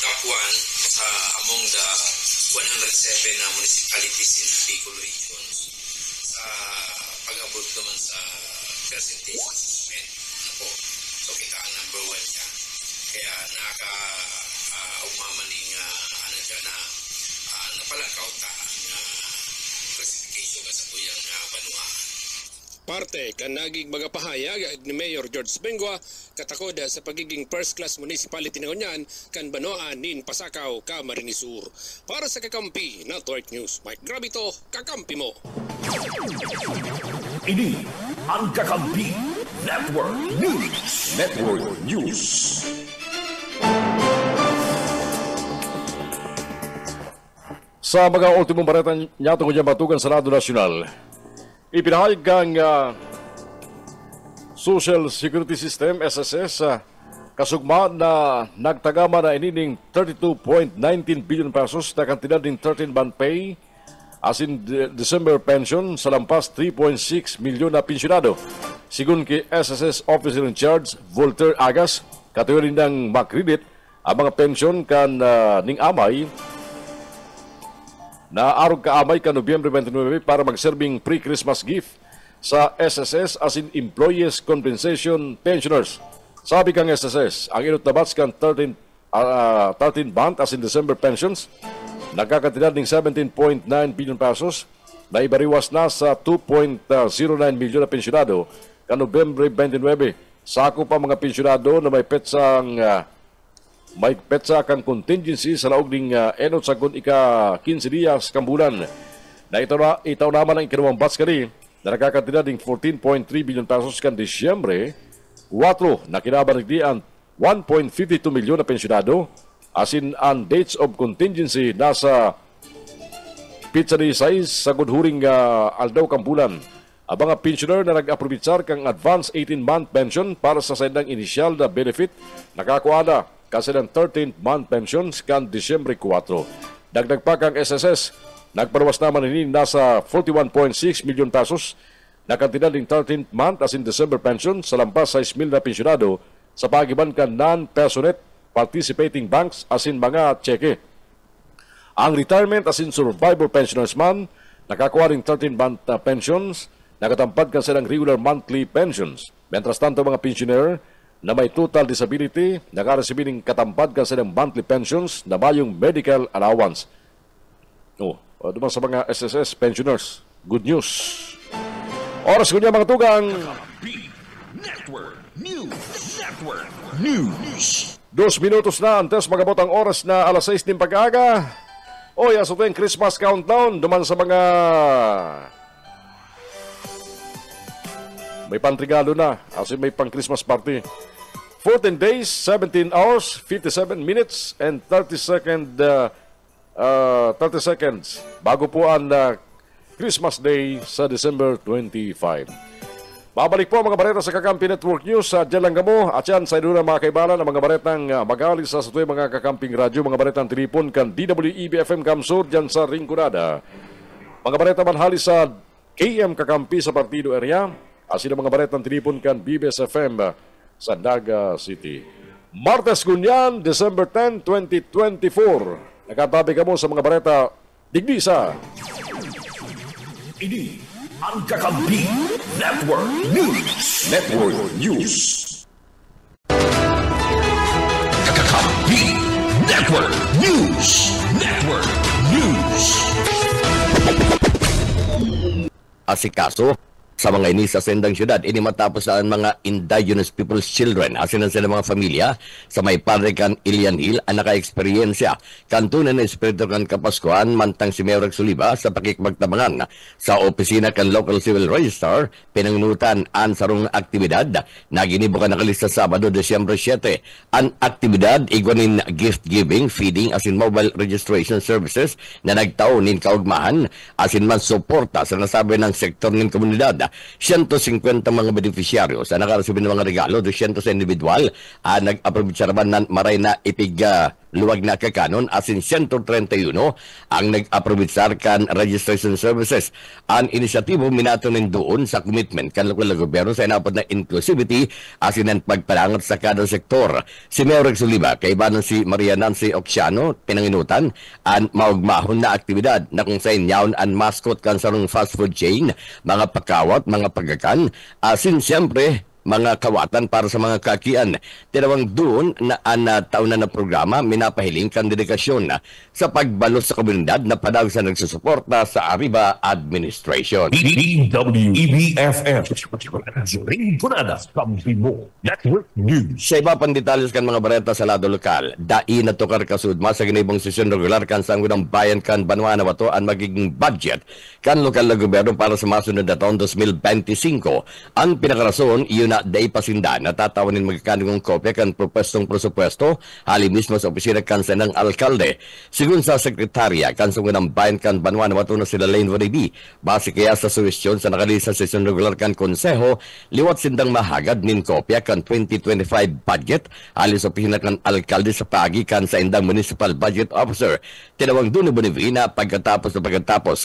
top 1 sa among the 107 municipalities in Bicol Region sa pag-abot naman sa percentage assessment na po. So kita ang number 1 dyan. Kaya naka-umaman ng ano dyan na napalakaw ta ang classification sa kuyang Banoan. Parte kan naging magapahayag ni Mayor George Bengua katakod sa pagiging first-class municipality na kunyan kan Banoan nin Pasakaw, Camarines Sur. Para sa Kakampi Network News, Mike Grabito, Kakampi mo. Ini ang Kakampi Network News. Network News. Sa mga ultimong bareta niya tungkol dyan batugan sa Senado Nasional, ipinahayag ang Social Security System, SSS, kasugma na nagtagama na inining 32.19 billion pesos na kantidad ng 13-month pay as in December pension sa lampas 3.6 milyon na pensyonado. Sigun kay SSS Officer in Charge, Voltaire Agas, katuyo rin ng makredit ang mga pension kan ning amay na arog kaamay ka Nobyembre 29 para magserbing pre-Christmas gift sa SSS as in Employees Compensation Pensioners. Sabi kang SSS, ang inot na batch kan 13 month as in December pensions, nagkakantidad ng 17.9 billion pesos na ibariwas na sa 2.09 milyon na pensionado kan Nobyembre 29. Sako pa mga pensionado na may petsa kang contingency sa laog ng enot sagon ika 15 dias kang bulan. Na itaw naman ang ikinawang batch kani na nakakantidad ng 14.3 billion pesos kan Disyembre 4 na kinabaligdi ang 1.52 milyon na pensionado as in ang dates of contingency nasa pizza di size sa gudhuring aldaw kang bulan. Ang mga pensioner na nag-aprobitsar kang advance 18-month pension para sa sendang initial na benefit nakakuha kasi ng 13th-month pensions kan Disyembre 4. Dagdag pa kang SSS, nagparawas naman ini nasa 41.6 milyon pesos na kantidad ng 13th month as in December pension sa lampas 6,000 na pensionado sa pagiban kan non-personate participating banks as in mga cheque. Ang retirement as in survivor pensioners man, nakakuha ng 13th-month pensions, nakatampad kan silang regular monthly pensions. Mientras tanto mga pensioner na may total disability, nakaresibin ng katampad ka silang monthly pensions na mayong medical allowance. Duman sa mga SSS pensioners, good news. Oras ko niya mga tugang. Network News. Network News. 2 minutos na antes magabot ang oras na alas 6 din pag-aga. Aso ito yung Christmas countdown. Duman sa mga may pantrigalo na, as in may pang Christmas party. 14 days, 17 hours, 57 minutes, and 30 seconds bago po ang Christmas Day sa December 25. Babalik po mga bareta sa Kakampi Network News sa Diyan lang Gamo at yan sa iduna mga kaibalan ng mga baretang magaling sa tuwing mga kakamping radyo, mga baretang tinipon kan DWEB-FM Kamsur dyan sa Ringkunada. Mga bareta manhali sa KM Kakampi sa Partido Area. Asina mga baretang tinipon kan BBS FM sa Naga City. Martes Gunyan, December 10, 2024. Nakatabi ka mo sa mga bareta digdi sa Ini ang Kakampi Network News. Network News. Kakampi Network News. Network asikaso sa mga ini sa sendang syudad. Ini matapos ang mga indigenous people's children, asinan sila mga familia sa may Padrecan Ilian Hill ang naka-eksperyensya. Kantunan na espiritu kan Kapaskuhan, mantang si Mayor Suliba sa pakikmagtabangan sa opisina kan Local Civil Register, pinangunutan ang sarong aktibidad na ginibukan nakalista Sabado, Desyembre 7. Ang aktibidad, igwanin gift giving, feeding, asin mobile registration services na nagtaon nin kaugmahan, asin man suporta sa nasabi ng sektor ng komunidad. 150 mga beneficiaryo sa nakarasibin ng mga regalo, 200 sa individual, nag-approve saraban ng maray na ipig luwag na kakanon, asin 131 ang nag-approve kan registration services. Ang inisyatibo minatunin doon sa commitment kan lokal na gobyerno sa inapod na inclusivity, asin ang pagpalangot sa kada sektor. Si Mayor Suliba, kaibanan si Maria Nancy Oxiano, pinanginutan ang maugmahon na aktibidad na kung sa inyaon ang mascot kan sarong fast food chain, mga pakawat, mga pagakan, asin siyempre mga kawatan para sa mga kakian. Tinawang doon na taon na programa, minapahiling kan dedikasyon sa pagbalot sa komunidad na padag sa nagsusuporta sa Arriba Administration. DWEBFM Rinconada Kampibo Network News. Sa iba pang detalles kan mga bareta sa lado lokal, dai na tukar kasudma sa ginibong sesyon regular kan Sangguniang Bayan kan Banwa na wato ang magiging budget kan lokal na gobyerno para sa masunod na taon 2025. Ang pinakarason, iyon na day pasinda natatawanin magkakanong kopya kan propestong presupuesto hali mismo sa opisina kan ng alkalde. Sigun sa sekretarya kan Sangguniang Bayan kan Banwa na wato na sila Lane Voribi, base kaya sa suwestyon sa nakalisa sa sesyon regular kan konseho, liwat sindang mahagad nin kopya kan 2025 budget hali sa opisina kan alkalde sa pagi kan sa indang municipal budget officer. Tinawang doon ni Bonivi na pagkatapos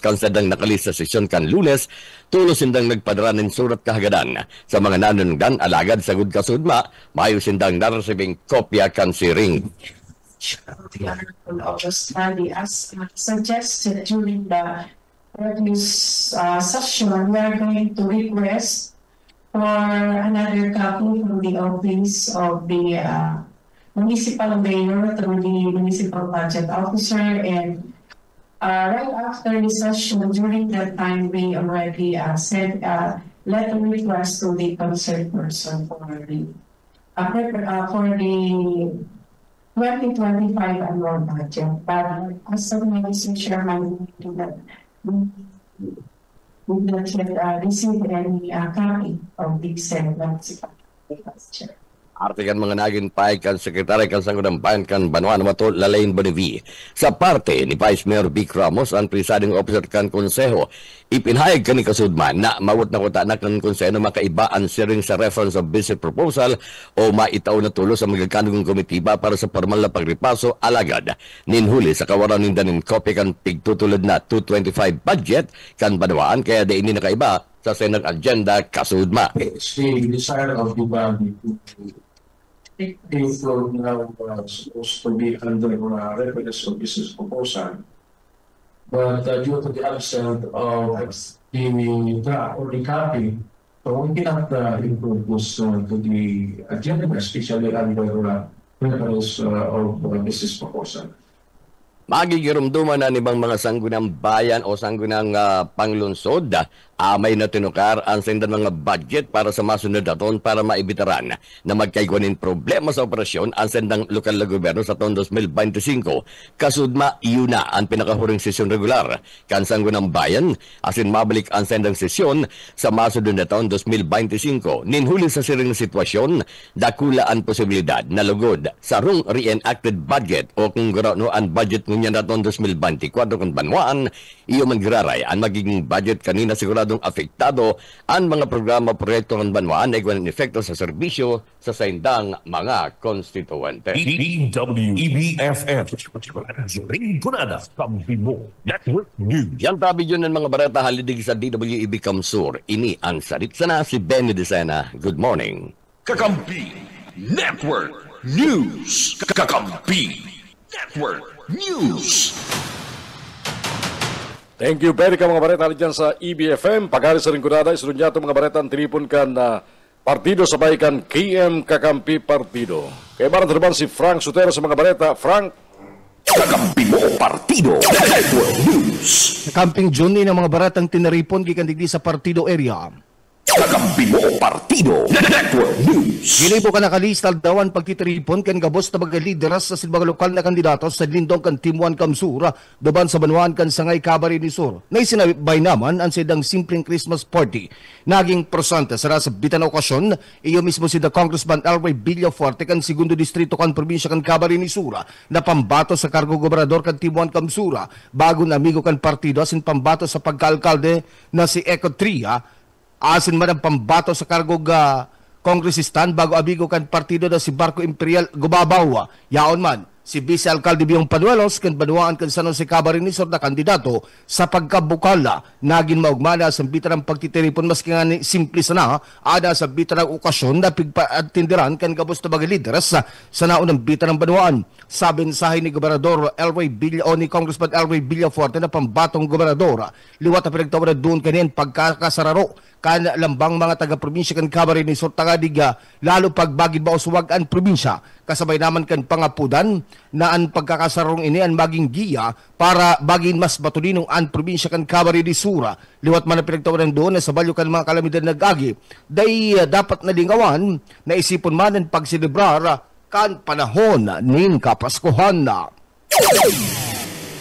kan sindang nakalisa sa sesyon kan Lunes, tulos sindang nagpadara nin surat kahagadan sa mga nanunungdan alagad sa gud kasudma, mayo sindang narasibing kopya kan siring. The Honorable August Mali, as suggested during the previous session, we are going to request for another copy from the office of the municipal mayor through the municipal budget officer, and right after the session, during that time, we already sent a letter request to the concerned person for the 2025 annual budget. But as of now, Mr. Chairman, we did not yet receive any copy of the said municipal budget. Artikan mga naging pahig kan Sekretary kan Sangguniang Bayan kan Banwa na wato Lalain Bonivi. Sa parte ni Vice Mayor Vic Ramos, ang presiding officer kan konseho, ipinahayag kan ni kasudma na mawut na kuta na kan konseho makaiba ang siring sa reference of budget proposal o maitaw na tulo sa magkakanong komitiba para sa formal na pagripaso alagad. Ninhuli sa kawaran ninda nin kopya kan pigtutulad na 225 budget kan Banwaan, kaya di ini nakaiba sa Senate agenda kasudma. It's the desire of the body to inflow now supposed to be under reference of business proposal, but due to the absence of the draft or the copy, so we cannot include this to the agenda, especially under reference of business proposal. Magigirumduman na nibang mga Sangguniang Bayan o Sangguniang Panglunsod, may natinukar ang sendan mga budget para sa masunod na taon para maibitaran na magkaigwanin problema sa operasyon ang sendang lokal na gobyerno sa taon 2025. Kasudma, iyon na ang pinakahuring sesyon regular kan Sangguniang Bayan, asin mabalik ang sendang sesyon sa masunod na taon 2025. Ninhuli sa siring sitwasyon, dakula ang posibilidad na lugod sa rung reenacted budget o kung gano'n ang budget niya na taon 2024 kung Banwaan, iyo man giraray ang magiging budget kanina siguradong apektado ang mga programa proyekto ng Banwaan na igwanan efekto sa serbisyo sa saindang mga konstituente. DWEBFM Rinconada Kampibo Network News. Yan tabi yun ng mga barata halidig sa DWEB Kamsur. Ini ang sarit sana si Benny Desena. Good morning. Kakampi Network News. Kakampi Network News. Thank you, Perry, ka mga bareta dyan sa EBFM. Pagkari sa Rinconada, isunod niya ito mga bareta ang tinipon kan partido sabay kan KM Kakampi Partido. Kaya barang terban si Frank Sutero sa mga bareta. Frank? Kakampi mo partido Network News. Camping June ng mga baratang tinaripon gikan digdi sa partido area. Kakampi mo partido Network News. Gilibo ka nakalista dawan pagtitiripon kan gabos na mga lideras sa silbang lokal na kandidato sa lindong kan Team 1 Kamsura daban sa Banuan kan Sangay Camarines Sur. Naisinabay naman ang sidang simpleng Christmas party. Naging prosante sa bitan na okasyon, iyo mismo si the Congressman Elroy Villafuerte kan segundo distrito kan probinsya kan Camarines Sur na pambato sa kargo gobernador kan Team 1 Kamsura bago na amigo kan partido asin pambato sa pagkaalkalde na si Eco Tria. Asin man ang pambato sa kargog kongresistan bago abigo kan partido na si Barco Imperial Gubabaw. Yaon man si Vice Alcalde Biong Panuelos kan Banuan kan San Jose Camarines Sur na kandidato sa pagkabukala naging maugmana sa bitan ng pagtitiripon maski nga ni simple sana ada sa bitan ng okasyon na pigpatindiran kan gabos na mga lideres sa naunang bitan ng Banuan. Sabi sa ni Gobernador ni Congressman Elroy Villafuerte na pambatong gobernador liwat na pinagtawa na doon kanin pagkakasararo kan lambang mga taga-probinsya kan Camarines Sur tagadiga lalo pagbagid ba uswag ang probinsya kasabay naman kan pangapudan na ang pagkakasarong ini ang maging giya para bagin mas batulinong ang probinsya kan Camarines Sur liwat man ang pinagtawanan doon na sa balyo kan mga kalamidad nag-agi day dapat nalingawan na isipon man ang pagsilibrar kan panahon ning Kapaskuhan na.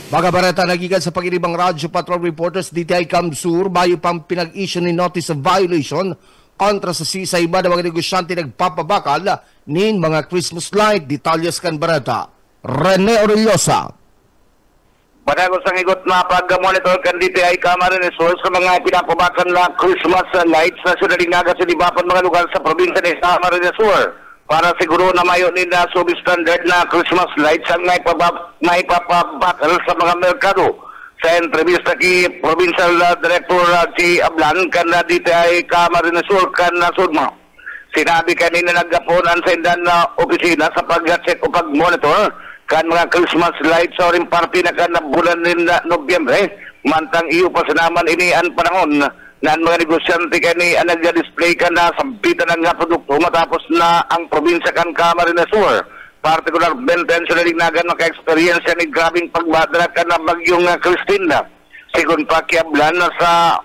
Mga barata nagikan sa pag-iribang Radyo Patrol Reporters DTI Kamsur bayo pang pinag-issue ni notice of violation kontra sa sisayba ng mga negosyante nagpapabakal nin mga Christmas light. Detalyes kan barata Rene Orellosa. Madagos ang igot na pag-monitor kan DTI Camarines Sur sa mga pinapabakan na Christmas lights na sinalingaga sa libapan mga lugar sa probinsya ng Camarines Sur. Para siguro na mayon din na substandard na Christmas lights ang may papabakal sa mga merkado. Sa entrevista ki Provincial Director si Ablan kan DTI Camarines Sur kan Sudma. Sinabi kanina naggaponan sa indan na opisina sa pag-check o pag-monitor kan mga Christmas lights sa rin party na kan bulan din na Nobyembre. Mantang iyo pa sinaman ini ang panahon na ang mga negosyante kani ang nag-display ka na sampitan ng produkto matapos na ang probinsya kan Camarines Sur. Particular bentenso na lignagan maka-experience ni grabing pagbadala ka na bagyong Cristina. Sigun pa kiablan na sa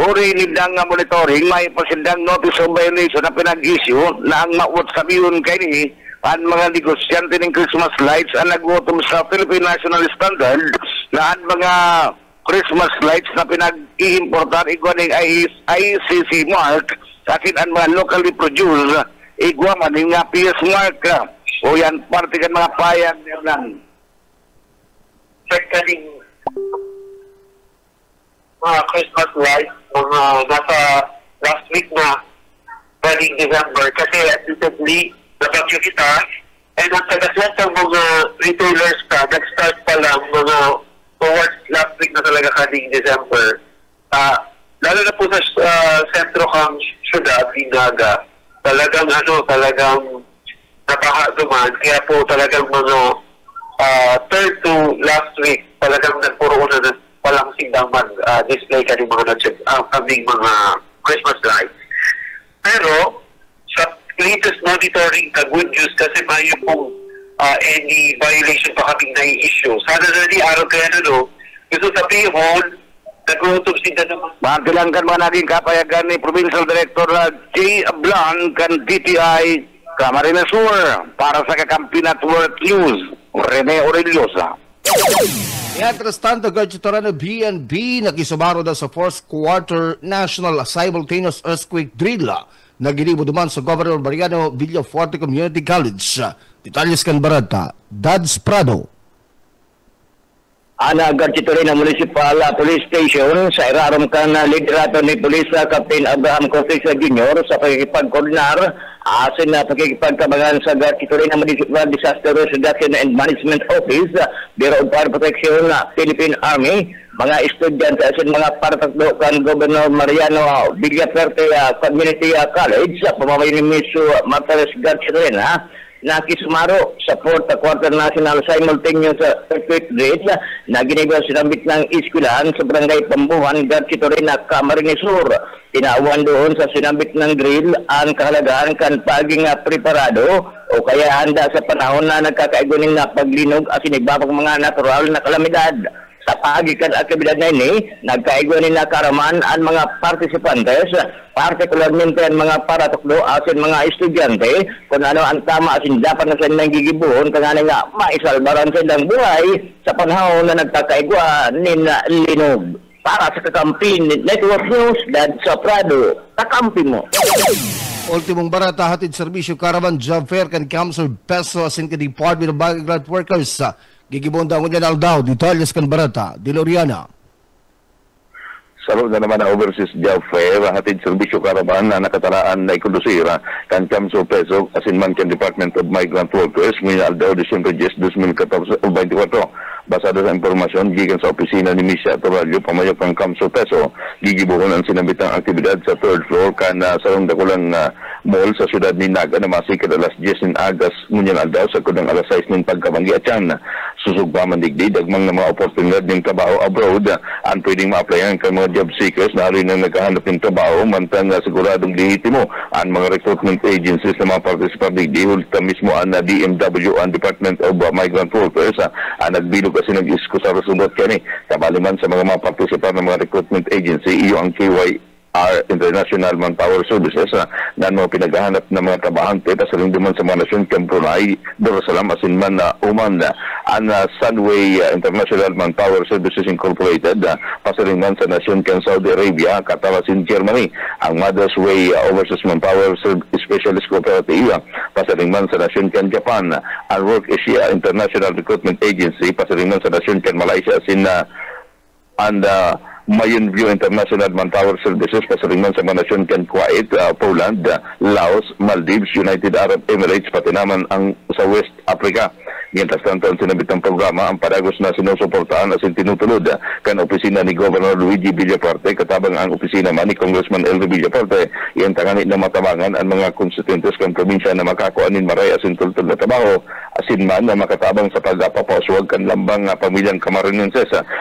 uri nidang monitoring may pasindang notice of violation na pinag-issue na ang mauot sabiyon kani ang mga negosyante ng Christmas lights ang nag-utom sa Philippine National Standard na ang mga Christmas lights na pinag-i-importan igwa ng ICC mark akin ang mga locally produced igwa man yung PS mark o yan parte kan mga payag ng seconding mga Christmas lights mga nasa last week na early December kasi admittedly napagyo kita and ang tagaslas ng mga retailers pa nag-start pa lang mga towards last week na talaga kaning December. Lalo na po sa sentro kang syudad, Inaga, talagang napaha duman. Kaya po talagang mga third to last week, talagang nagpuro na palang sindang mag-display ka ng mga kaming mga Christmas lights. Pero, sa latest monitoring ka good news kasi mayo pong any violation pa kaming na-issue. Sana na ni araw kaya gusto sabihin, nag-uutog sila naman. Magkilangkan mga naging kapayagan ni Provincial Director J. Ablan kan DTI Camarines Sur para sa Kakampi Network News, Rene Orellosa. Mientras tanto, Gachitoran ng BNB nakisumaro na sa fourth quarter National Simultaneous Earthquake Drill na ginibo duman sa Governor Mariano Villafuerte Community College. Detalles kan barata, Dads Prado. Ana Gachitoran ng Municipal Police Station sa irarom kan liderato ni Police Captain Abraham Cofisa Jr. sa pagkikipagkoordinar asin na pagkikipagkabangan sa Gachitoran ng Municipal Disaster Reduction and Management Office, Bureau of Fire Protection, Philippine Army, mga estudyante asin mga paratakdo kan Governor Mariano Villafuerte Community College sa pamamagitan ni Miss Martires Gachitoran nakisumaro sa 4th Quarter National Simultaneous Earthquake Drill na giniba sinambit ng eskwelahan sa Barangay Pambuhan, Garchitorin, Camarines Sur. Tinaawan doon sa sinambit ng drill ang kahalagahan kan paging preparado o kaya handa sa panahon na nagkakaigunin na paglinog at sinibabang mga natural na kalamidad. Sa pagikan aktibidad na ini, nagkaigunin na karaman ang mga partisipantes, partikularmente ang mga paratuklo asin mga estudyante, kung ano ang tama asin dapat na silang gigibuhon, kaya nga maisalbaran silang buhay sa panahon na nagkakaiguanin na linog. Para sa Kakampi Network News, Dad Soprado, kakampi mo. Ultimong barata hatid serbisyo Caravan Job Fair kan Council Peso asin ka Department of Migrant Workers. Gigibonda ko niyan aldaw, detalyas kan barata, Diloriana. Salo na naman ang overseas job fair, hatid serbisyo Caravan na nakataraan na ikondusira kan Council Peso asin man kan Department of Migrant Workers ngayon aldaw December 10, 2024. Basado sa impormasyon gikan sa opisina ni Misha Toralio, pamayok ng Council Peso, gigibuhon ang sinambitang aktibidad sa 3rd floor kana sa dakulang mall sa siyudad ni Naga na masikad alas 10 Agas ngunyan aldaw sa kudang alas 6 ng pagkabanggi at yan. Susugba man digdi, dagmang na mga oportunidad ng trabaho abroad ang pwedeng ma-applyan kay mga job seekers na rin ang naghahanap ng trabaho mantang siguradong lihitimo ang mga recruitment agencies na mga participant digdi hulta mismo ang DMW ang Department of Migrant Workers ang nagbilog kasi nag-isko sa resundot kani kabaliman sa mga participant ng mga recruitment agency iyo ang KYR International Manpower Services na mga pinaghahanap ng mga trabahante sa linduman sa mga nasyon Cambrunay, Darussalam asin man Oman ang Sunway International Manpower Services Incorporated pasaringman sa nasyon kan Saudi Arabia, Qatar asin Germany ang Mother's Way Overseas Manpower Specialist Cooperative pasaringman sa nasyon kan Japan ang Work Asia International Recruitment Agency pasaringman sa nasyon kan Malaysia asin and Mayon View International Manpower Services pasaringman sa mga nasyon kan Kuwait, Poland, Laos, Maldives, United Arab Emirates pati naman ang sa West Africa. Mientras tanto, ang sinabit ng programa, ang paragos na sinusuportahan at tinutulod kan opisina ni Governor Luigi Villaparte, katabang ang opisina man ni Congressman Elry Villaparte, iyan tanganit na matabangan ang mga konstituentes kan probinsya na makakuanin maray asin tultol na trabaho, asin man na makatabang sa pagpapaswag kan lambang pamilyang Camarines.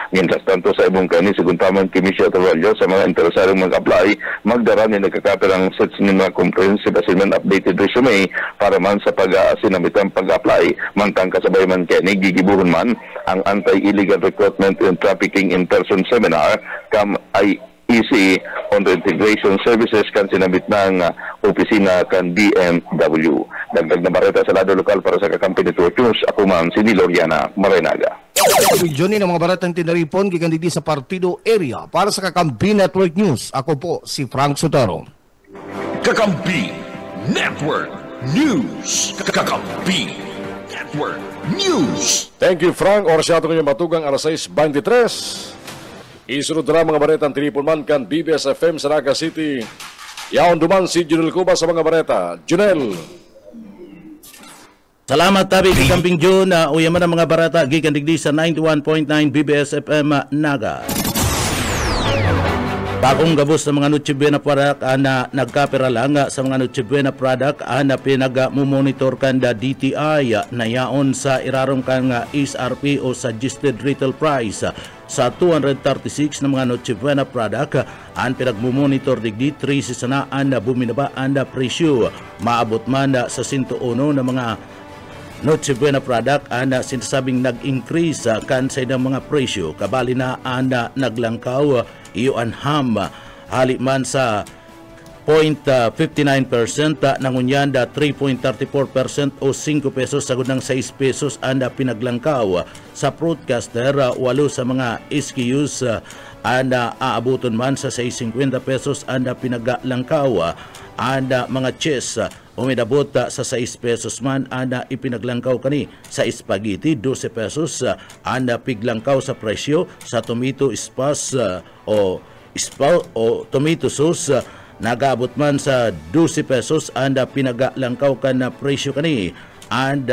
Mientras tanto, sa ibong kani, siguntaman Kimisha Torvallo sa mga interesadong mag-apply, magdara ni nagkakapil ang sets ni mga comprehensive asin man updated resume para man sa pag-asinamitang pag-apply, mantang kasabay man kini gigibuhon man ang Anti-Illegal Recruitment and Trafficking in Person Seminar kam IEC on the Integration Services kan sinabit ng opisina kan DMW. Dagdag na bareta sa lado lokal para sa Kakampi Network News, ako man si Diloriana Marenaga. Johnny ng mga baratang tinaripon gigandidi sa Partido Area para sa Kakampi Network News. Ako po si Frank Sotero. Kakampi Network News. Kakampi Network News. Thank you, Frank. Oras yato ngayon matugang alas 6:23. Isunod na mga baretang tinipulman kan BBS FM sa Naga City. Yaon duman si Junel Cuba sa mga bareta. Junel. Salamat tabi kay Kamping June na uyaman ang mga barata gikan digdi sa 91.9 BBS FM Naga. Bagong gabos sa mga Noche Buena product na nagkapera lang sa mga Noche Buena product na pinag-monitor kan da DTI na yaon sa irarong kan SRP o Suggested Retail Price sa 236 na mga Noche Buena product ang pinag-monitor digdi 3 sisanaan na buminaba ang presyo maabot man sa 101 na mga Noche Buena product na sinasabing nag-increase kan sa ilang mga presyo kabali na naglangkaw iyo ang ham hali man sa 0.59% nangunyan 3.34% o 5 pesos sagud ng 6 pesos ang pinaglangkaw sa broadcaster 8 sa mga SKUs aabuton man sa 6.50 pesos ang pinaglangkaw ang mga chess umidabot sa 6 pesos man ang ipinaglangkaw kani sa spaghetti 12 pesos ang piglangkaw sa presyo sa tomato sauce o tomato sauce nagabot man sa 12 pesos ang pinaglangkaw kan na presyo kani and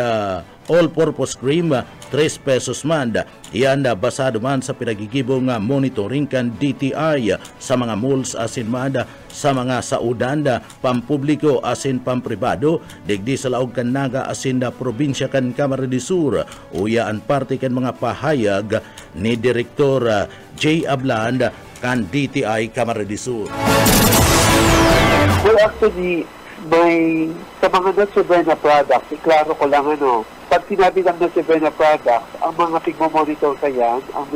all-purpose cream 3 pesos man. Iyan na basado man sa pinagigibong monitoring kan DTI sa mga malls asin man sa mga saudan pampubliko asin pampribado digdi sa laog kan Naga asin probinsya kan Camarines Sur. Uya ang parte kan mga pahayag ni Direktor J. Ablan kan DTI Camarines Sur. Well, actually, sa mga Noche Buena products, iklaro ko lang pag sinabi ng Noche Buena products, ang mga tigmo-monitor kayan, ang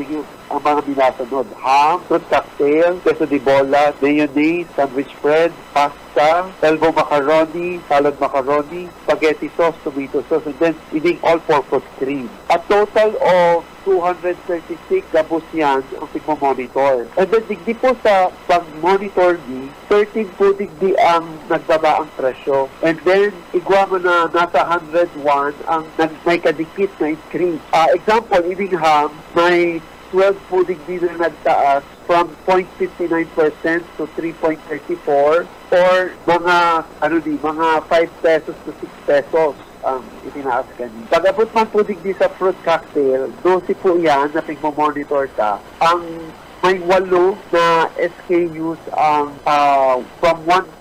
mga binasunod, ham, fruit cocktail, queso de bola, mayonnaise, sandwich bread, pasta, elbow macaroni, salad macaroni, spaghetti sauce, tomato sauce, and then eating all-purpose cream. A total of 236 gabos yan ang tigmo-monitor. And then digdi po sa pag-monitor ni, 13 po digdi ang nagbaba ang presyo. And then igwa mo na nasa 101 ang may kadikit na increase. Example, eating ham, may 12 po digdi na nagtaas from 0.59% to 3.34 or mga 5 pesos to 6 pesos ang itinaas kanina. Pag-abot man po digdi sa fruit cocktail, 12 po yan na pigmo-monitor ka. Ang may 8 na SKUs ang from 1%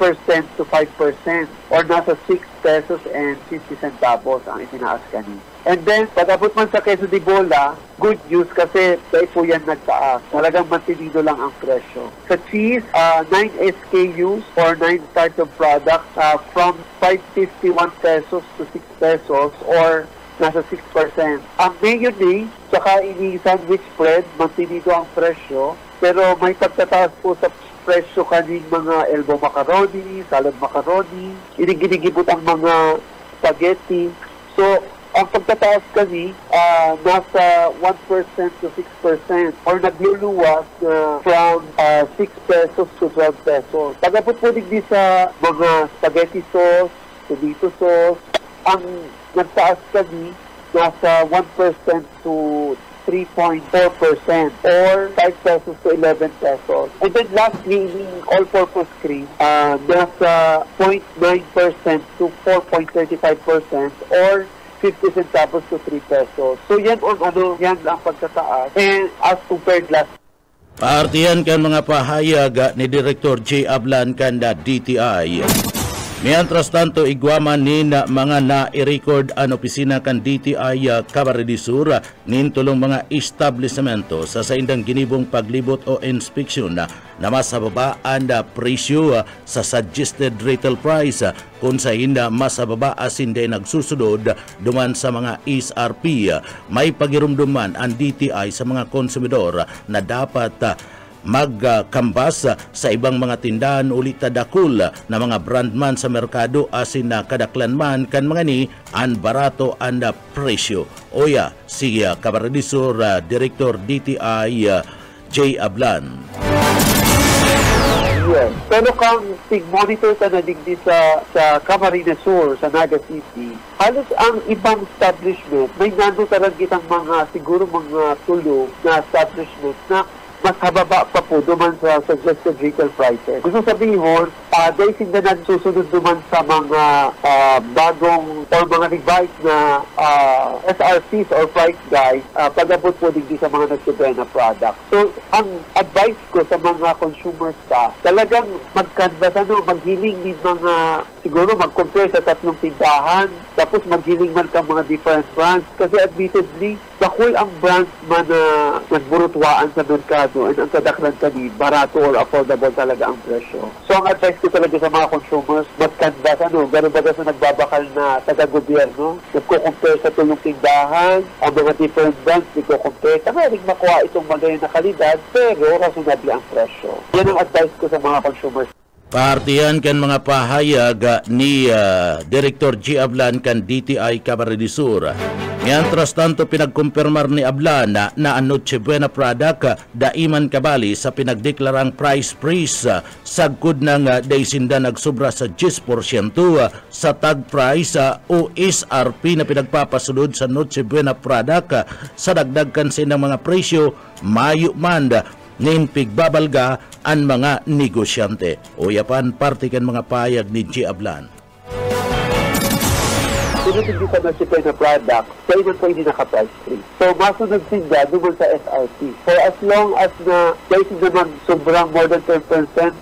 to 5% or nasa 6 pesos and 50 centavos ang itinaas kanina. And then, pag-abot man sa queso de bola, good news kasi dahil po yan nagtaas. Talagang mantinido lang ang presyo. Sa cheese, 9 SKUs or 9 types of products from 551 pesos to 6 pesos or nasa 6%. Ang mayonnaise, saka ini sandwich bread, mantinido ang presyo, pero may pagtataas po sa presyo kaning mga elbow macaroni, salad macaroni, ginigibot ang mga spaghetti. So, ang pagtataas kani nasa 1% to 6% or nagluluwas from 6 pesos to 12 pesos. Pagapot po digdi sa mga spaghetti sauce, tomato sauce, ang nagtaas kani nasa 1% to 3.4% or 5 pesos to 11 pesos. And then lastly, yung all-purpose cream, nasa 0.9% to 4.35% or 50 centavos to 3 pesos. So yan ang pagtataas. And as compared last Paartihan kan mga pahayag ni Direktor J. Ablan kan DTI. Mientras tanto, igwaman ni mga na-record ang opisina kan DTI Camarines Sur nin tulong mga establishmento sa saindang ginibong paglibot o inspeksyon na mas babaan na presyo sa suggested retail price kung sa hinda mas bababa asin day nagsusunod duman sa mga SRP. May pagirumduman ang DTI sa mga konsumidor na dapat magkambas sa ibang mga tindahan ulit dakul na mga brand man sa merkado asin na kadaklan man kan mga ni ang barato ang presyo. Oya, si Camarines Sur Director DTI J. Ablan. Yes. Pero kung tig-monitor ka na digdi sa Camarines Sur, sa Naga City, halos ang ibang establishment, may nando talagang kitang mga, siguro mga tulo na establishment na mas hababa pa po duman sa suggested retail prices. Gusto sabihin, dahil sila nagsusunod duman sa mga bagong or mga revised na SRPs or price guide, pag-abot po din sa mga nagsibena products. So, ang advice ko sa mga consumers talagang maghiling din mga, siguro mag-compare sa 3 tindahan, tapos maghiling man ka mga different brands. Kasi admittedly, bakul ang brands man na nagburutwaan sa merkado and ang kadaklan kani, barato or affordable talaga ang presyo. So ang advice ko talaga sa mga consumers, magkandas gano'n ba sa nagbabakal na taga-gobyerno, nagko-compare sa tulong tindahan, ang mga different brands, nagko-compare, tamaring makuha itong magayon na kalidad, pero reasonable ang presyo. Yan ang advice ko sa mga consumers. Paartihan kan mga pahayag ni Director G. Ablan kan DTI Camarines Sur. Mientras tanto, pinagkumpirmar ni Ablan na ang Noche Buena product daiman kabali sa pinagdeklarang price freeze sagkod ng daisinda nagsobra sa 10% sa tag price o SRP na pinagpapasunod sa Noche Buena product sa dagdag kansin ng mga presyo mayo man nin pigbabalga ang mga negosyante. O yapan parte kan mga payag ni G. Ablan. Pinutindisan na si na product, kaya naman po hindi naka-price free. So, masunod sila naman sa SRP. So, as long as na kaya naman sobrang more than 10%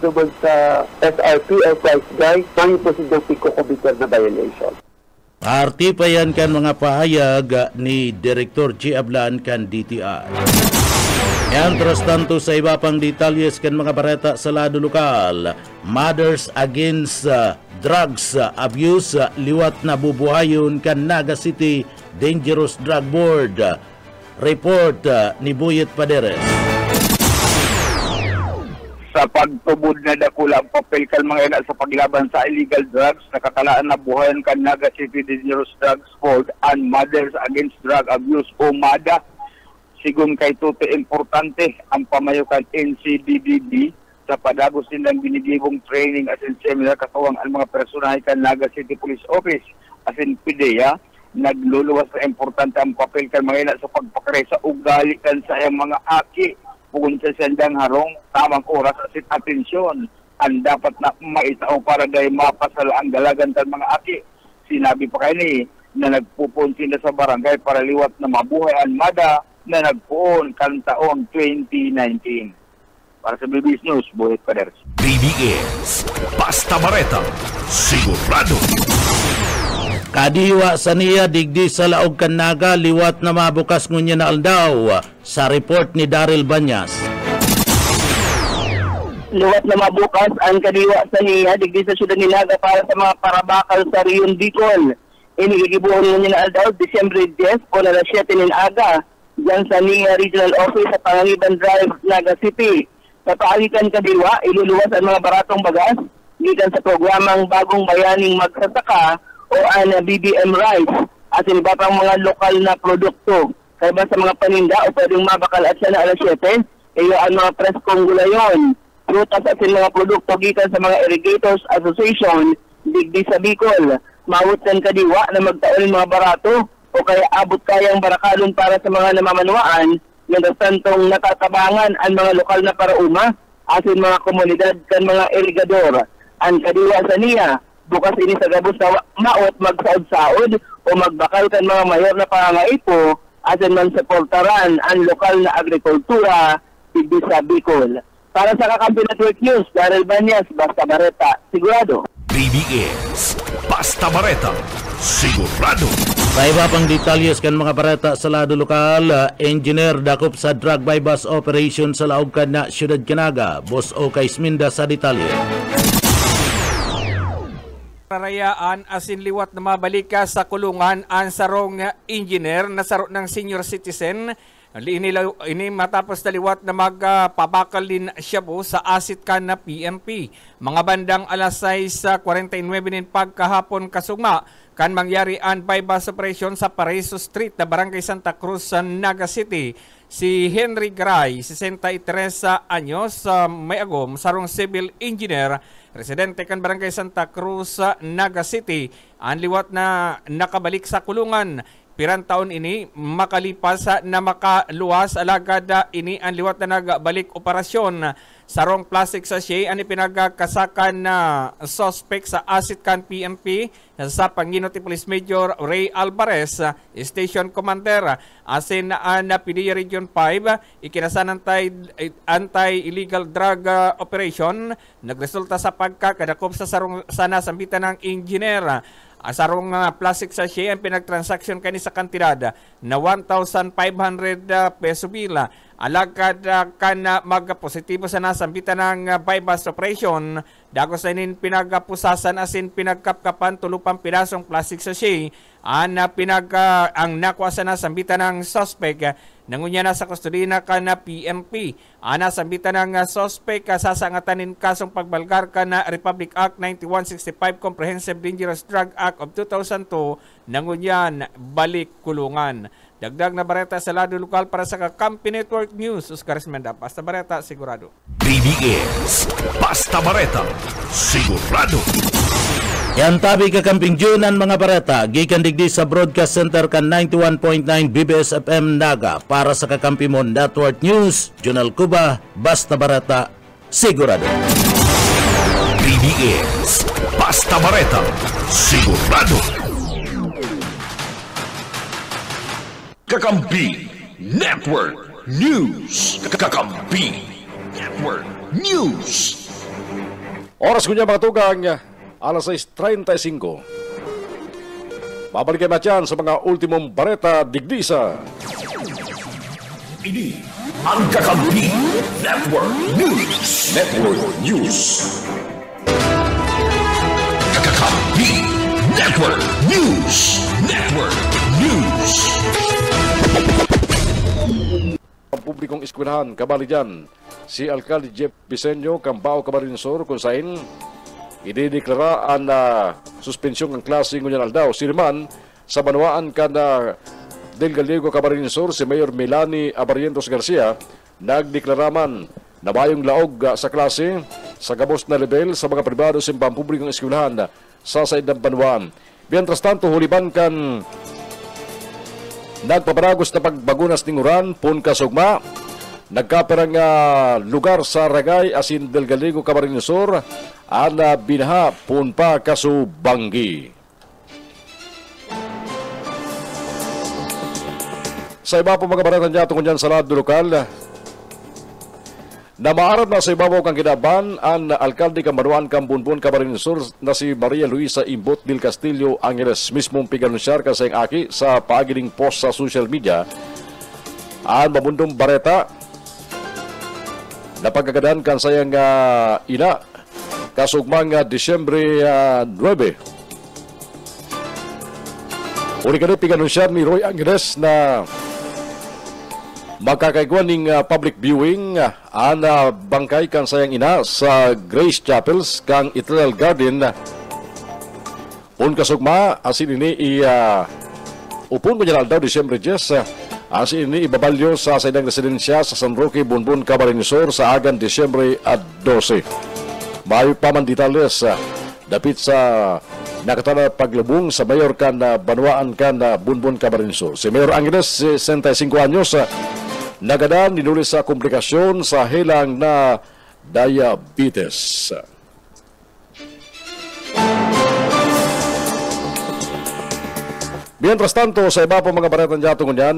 naman sa SRP or price guide, may po silang pico-committer na violation. Arti pa yan kan mga pahayag ni Direktor G. Ablan kan DTI. Yan, tras tanto sa iba pang detalyes kan mga bareta sa lado lokal. Mothers Against Drugs Abuse, liwat na bubuhayon kan Naga City Dangerous Drug Board. Report ni Buyet Paderes. Sa pagtubod na dakula ang papel kan mga ina sa paglaban sa illegal drugs, nakatalaan na buhayan kan Naga City Dangerous Drugs Board and Mothers Against Drug Abuse o MADA. Sigun kay tuti importante ang pamayukan NCDDB sa padagos nilang binigibong training as in seminar katawang ang mga personahe kan Naga City Police Office as in PIDEA. Nagluluwas na importante ang papel kan mga ina sa pagpakare sa ugali kan sa iyang mga aki. Pugun sa sendang harong, tamang oras at atensyon ang dapat na maitao para dahil mapasala ang dalagan ng mga aki. Sinabi pa kayo ni na nagpupun sila sa barangay para liwat na mabuhay ang MADA na nagpuon kan taong 2019. Para sa BBS News, Buyet Paderes. BBS, Basta Bareta, sigurado. Kadiwa sa niya digdi sa laog kan Naga, liwat na mabukas ngunya na aldaw sa report ni Daryl Banyas. Liwat na mabukas ang kadiwa sa niya digdi sa siyudad ni Naga para sa mga parabakal sa Rion Bicol. Inigigibuhon ngunya na aldaw Disyembre 10 o na 7 ng aga diyan sa NIA Regional Office sa Panganiban Drive, Naga City. Sa paalikan kadiwa, iluluwas ang mga baratong bagas gikan sa programang Bagong Bayaning Magsasaka o ang BBM Rice at iba pang mga lokal na produkto. Kaya ba sa mga paninda o pwedeng mabakal at siya na alas 7, iyo ang mga preskong gulayon, prutas at mga produkto gikan sa mga Irrigators Association, digdi sa Bicol. Mawut kan kadiwa na magtaon mga barato o kaya abot kayang barakalon para sa mga namamanuaan ng tantong natatabangan ang mga lokal na parauma asin mga komunidad kan mga irigador. Ang kadiwa sa niya, bukas ini sa gabos na maot magsaod-saod o magbakal kan mga mayor na pangangaipo asin man suportaran ang lokal na agrikultura digdi sa Bicol. Para sa Kakampi Network News, Daryl Banyas, Basta Bareta, sigurado. BBS, Basta Bareta, sigurado. Sa iba pang detalyes kan mga bareta sa lado lokal, engineer dakop sa drug bypass operation sa laog kan na siyudad Kanaga. Boss Okay Sminda sa detalye. Rarayaan asin liwat na mabalik ka sa kulungan ang sarong engineer na saro ng senior citizen. Ini matapos na liwat na magpabakal din siya po sa asit kan na PNP. Mga bandang alas 6:49 nin pagkahapon kasugma kan mangyari ang bypass operation sa Paraiso Street na Barangay Santa Cruz sa Naga City. Si Henry Gray, 63 anyos, may agom, sarong civil engineer, residente kan Barangay Santa Cruz, Naga City, ang liwat na nakabalik sa kulungan. Pirang taon ini makalipas na makaluwas alagad ini ang liwat na nagbalik operasyon. Sarong plastic sachet ang ipinagkasakan na suspect sa asit kan PNP sa Panginoon Police Major Ray Alvarez, Station Commander. Asin na PDEA Region 5, ikinasan anti-illegal drug operation. Nagresulta sa pagkakadakop sa sarong sana sambitan ng engineer. Sarong plastic sachet ang pinagtransaksyon kani sa kantidad na 1,500 peso bila. Alagad kan magpositibo sa nasambitan ng bypass operation. Dagos na inin pinagpusasan asin pinagkapkapan tulupang pinasong plastic sachet ang nakuha sa nasambitan ng suspect. Nangunya na sa kustodina ka na PNP. Ang nasambitan ng suspect sasangatanin kasong pagbalgar ka na Republic Act 9165 Comprehensive Dangerous Drug Act of 2002. Nangunyan balik kulungan. Dagdag na bareta sa lado lokal para sa Kakampi Network News. Oscar Esmenda, Basta Bareta, sigurado. BBS, Basta Bareta, sigurado. Yan tabi Kakamping Junan mga bareta, gikan digdi sa Broadcast Center kan 91.9 BBS FM Naga para sa Kakampi Mon Network News. Junal Cuba, Basta Bareta, sigurado. BBS, Basta Bareta, sigurado. Kakampi Network News. Kakampi Network News. Oras ko niya mga tugang, alas 6:35. Babalik kayo matyan sa mga ultimong bareta digdisa. Ini ang Kakampi Network News. Network News. Kakampi Network News. Network News. Ang publikong eskwelahan, kabali dyan, si Alcalde Jeff Vicenio, Cambao, Camarines Sur, kung saan idideklara ang suspensyon ng klase ngunyan aldaw. Siriman, sa banwaan ka na del Gallego, Camarines Sur, si Mayor Melanie Abarientos Garcia, nagdeklaraman na mayong laog sa klase sa gabos na level sa mga pribado sa pampublikong eskwelahan sa said ng banwaan. Mientras tanto, huliban kan nagpaparagos na pagbagunas ng uran, pun kasugma, nagkaperang lugar sa Ragay, asin del Gallego, Camarines Sur, ana binaha, pun pa kasubanggi. Sa iba po mga baratan niya tungkol dyan sa lado lokal, na maarap na sa ibabaw kang kinaban ang alkalde Kamaruan Kambunbun Camarines Sur na si Maria Luisa Imbot del Castillo Angeles mismong piganusyar kasayang aki sa paagiling post sa social media ang mabundong bareta na pagkagadan kan sayang ina kasugmang Disyembre 9. Uli ka na piganusyar ni Roy Angeles na magkakaigwan ng public viewing ang bangkay kan sayang ina sa Grace Chapels kang Eternal Garden. Un kasugma, asin ini upon ko nyan aldaw Disyembre 10, asin ini ibabalyo sa sayang residensya sa San Roque, Bunbun, Camarines Sur sa agan Disyembre 12. Mayo pa man detalles dapit sa nakatala paglubong sa mayor kan banwaan kan Bunbun, Camarines Sur. Si Mayor Angeles, 65 anyos, nagadan ninulis sa komplikasyon sa helang na diabetes. Mientras tanto, sa iba po mga baretan dyan tungon yan,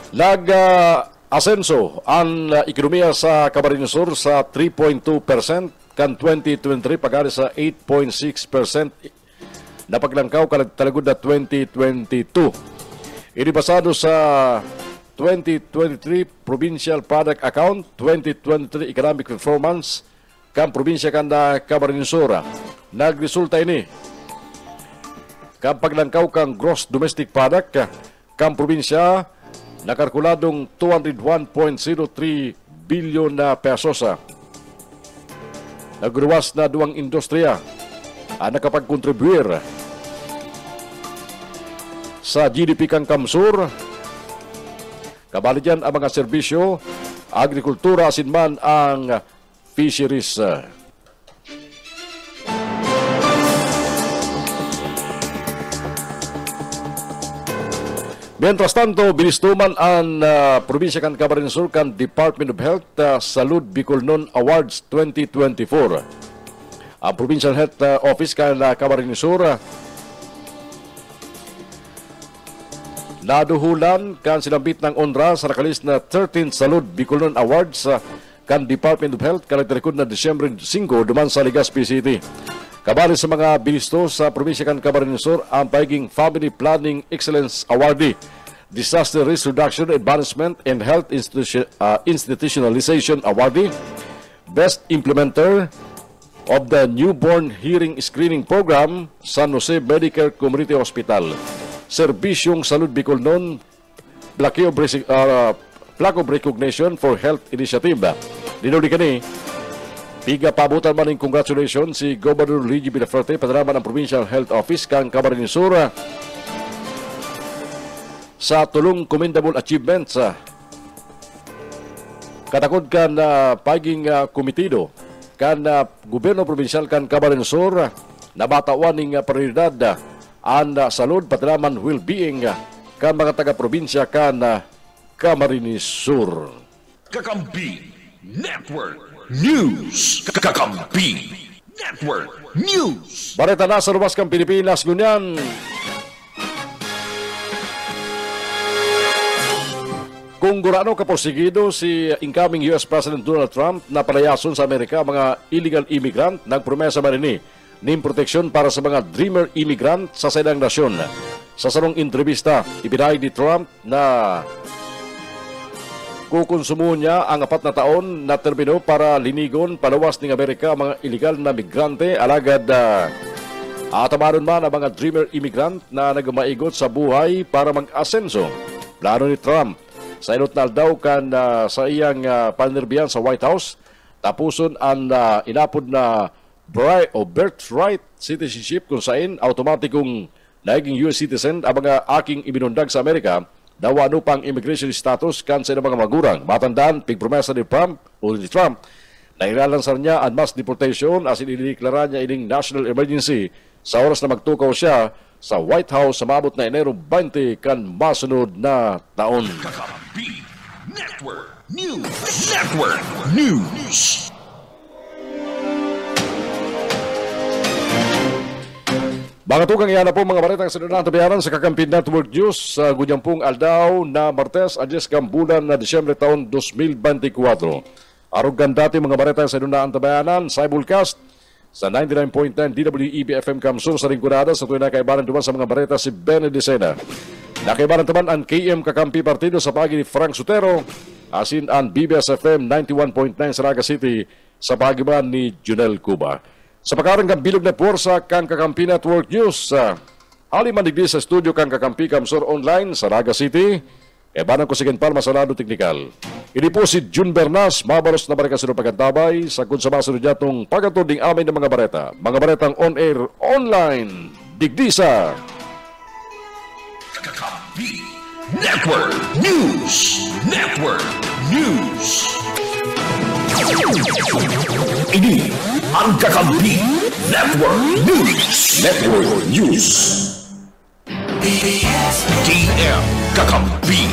nag-asenso ang ekonomiya sa Camarines Sur sa 3.2% kan 2023 pagkari sa 8.6% na paglangkaw talagod na 2022. Inibasado sa 2023 Provincial Product Account, 2023 Economic Performance, kang probinsya kanda Camarines Sur. Nagresulta ini kang paglangkaw kang Gross Domestic Product, kang probinsya nakalkuladong 201.03 billion na pesos. Nagruwas na duwang industriya ang nakapag-contribuir sa GDP kang Kamsur. Kabali dyan ang mga serbisyo, agrikultura, asinman ang fisheries. Mientras tanto, binistuman ang probinsya kan Camarines Sur kan Department of Health Salud Bicolnon Awards 2024. Ang Provincial Health Office kan Camarines Sur naduhulan kan silambit ng onra sa nakalis na 13th Salud Bicolnon Awards kan Department of Health kalagtarikod na Disyembre 5 duman sa Legazpi City. Kabali sa mga binisto sa probinsya kan Camarines Sur ang paiging Family Planning Excellence Awardee, Disaster Risk Reduction Advancement and Health Institutionalization Awardee, Best Implementer of the Newborn Hearing Screening Program, San Jose Medicare Community Hospital, Serbisyong Salud Bicolnon, Plaque of Recognition for Health Initiative. Dinuli ka ni, piga pabutan man ng congratulations si Governor Luigi Villaferte, padraman ng Provincial Health Office kang Camarines Sur sa tulong commendable achievements. Katakod kan paging komitido kan Gobyerno Provincial kan Camarines Sur na batawan ng prioridad ang salud patraman well-being kan mga taga-probinsya kan Camarines Sur. Kakampi Network News. Kakampi Network News. Bareta na sa lumas kang Pilipinas, ngunyan Kung gurano kaporsigido si incoming US President Donald Trump na palayason sa Amerika ang mga illegal immigrant, nagpromesa man rini ng proteksyon para sa mga dreamer immigrant sa saydang nasyon. Sa sarong entrevista, ibinahid ni Trump na kukonsumo niya ang 4 na taon na termino para linigon palawas ng Amerika ang mga illegal na migrante alagad atamaron man ang mga dreamer immigrant na nagmaigot sa buhay para mag-asenso. Plano ni Trump sa inot na aldaw kan sa iyang panirbiyan sa White House tapuson ang inapod na birthright citizenship kung saan automatikong naging US citizen ang mga aking ibinundag sa Amerika dawano pang immigration status kan sa mga magurang. Matandaan, pigpromesa ni Trump na ilalansar niya ang mass deportation as inideklara niya ining national emergency sa oras na magtukaw siya sa White House sa maabot na Enero 20 kan masunod na taon. Network News. Mga tukang iyan na po mga baretang sinunang tabihanan sa Kakampi Network News sa Gunyampung Aldaw na Martes, Adyes Kambulan na Disyembre taon 2024. Arugan dati mga baretang sinunang tabihanan sa Ibulcast sa 99.9 DWEB FM Kamsur sa Ringkunada sa tuwing nakaibaran duman sa mga bareta si Benedicena. Nakaibaran taman ang KM Kakampi Partido sa pagi ni Frank Sotero asin ang BBS FM 91.9 sa Naga City sa pagiban ni Junel Cuba. Sa pagkarang bilog na puwersa kang Kakampi Network News, haliman digdi sa studio kang Kakampi Kamsur Online sa Naga City, banang ko sigin palma sa lado teknikal. Ini po si Jun Bernas, mabaros na bareka sino pagkantabay, sa kung sa masunod yatong pagatod ding amin ng mga bareta. Mga baretang on-air, online, digdi sa Kakampi Network News. Ini ang Kakampi Network News. DM Kakampi.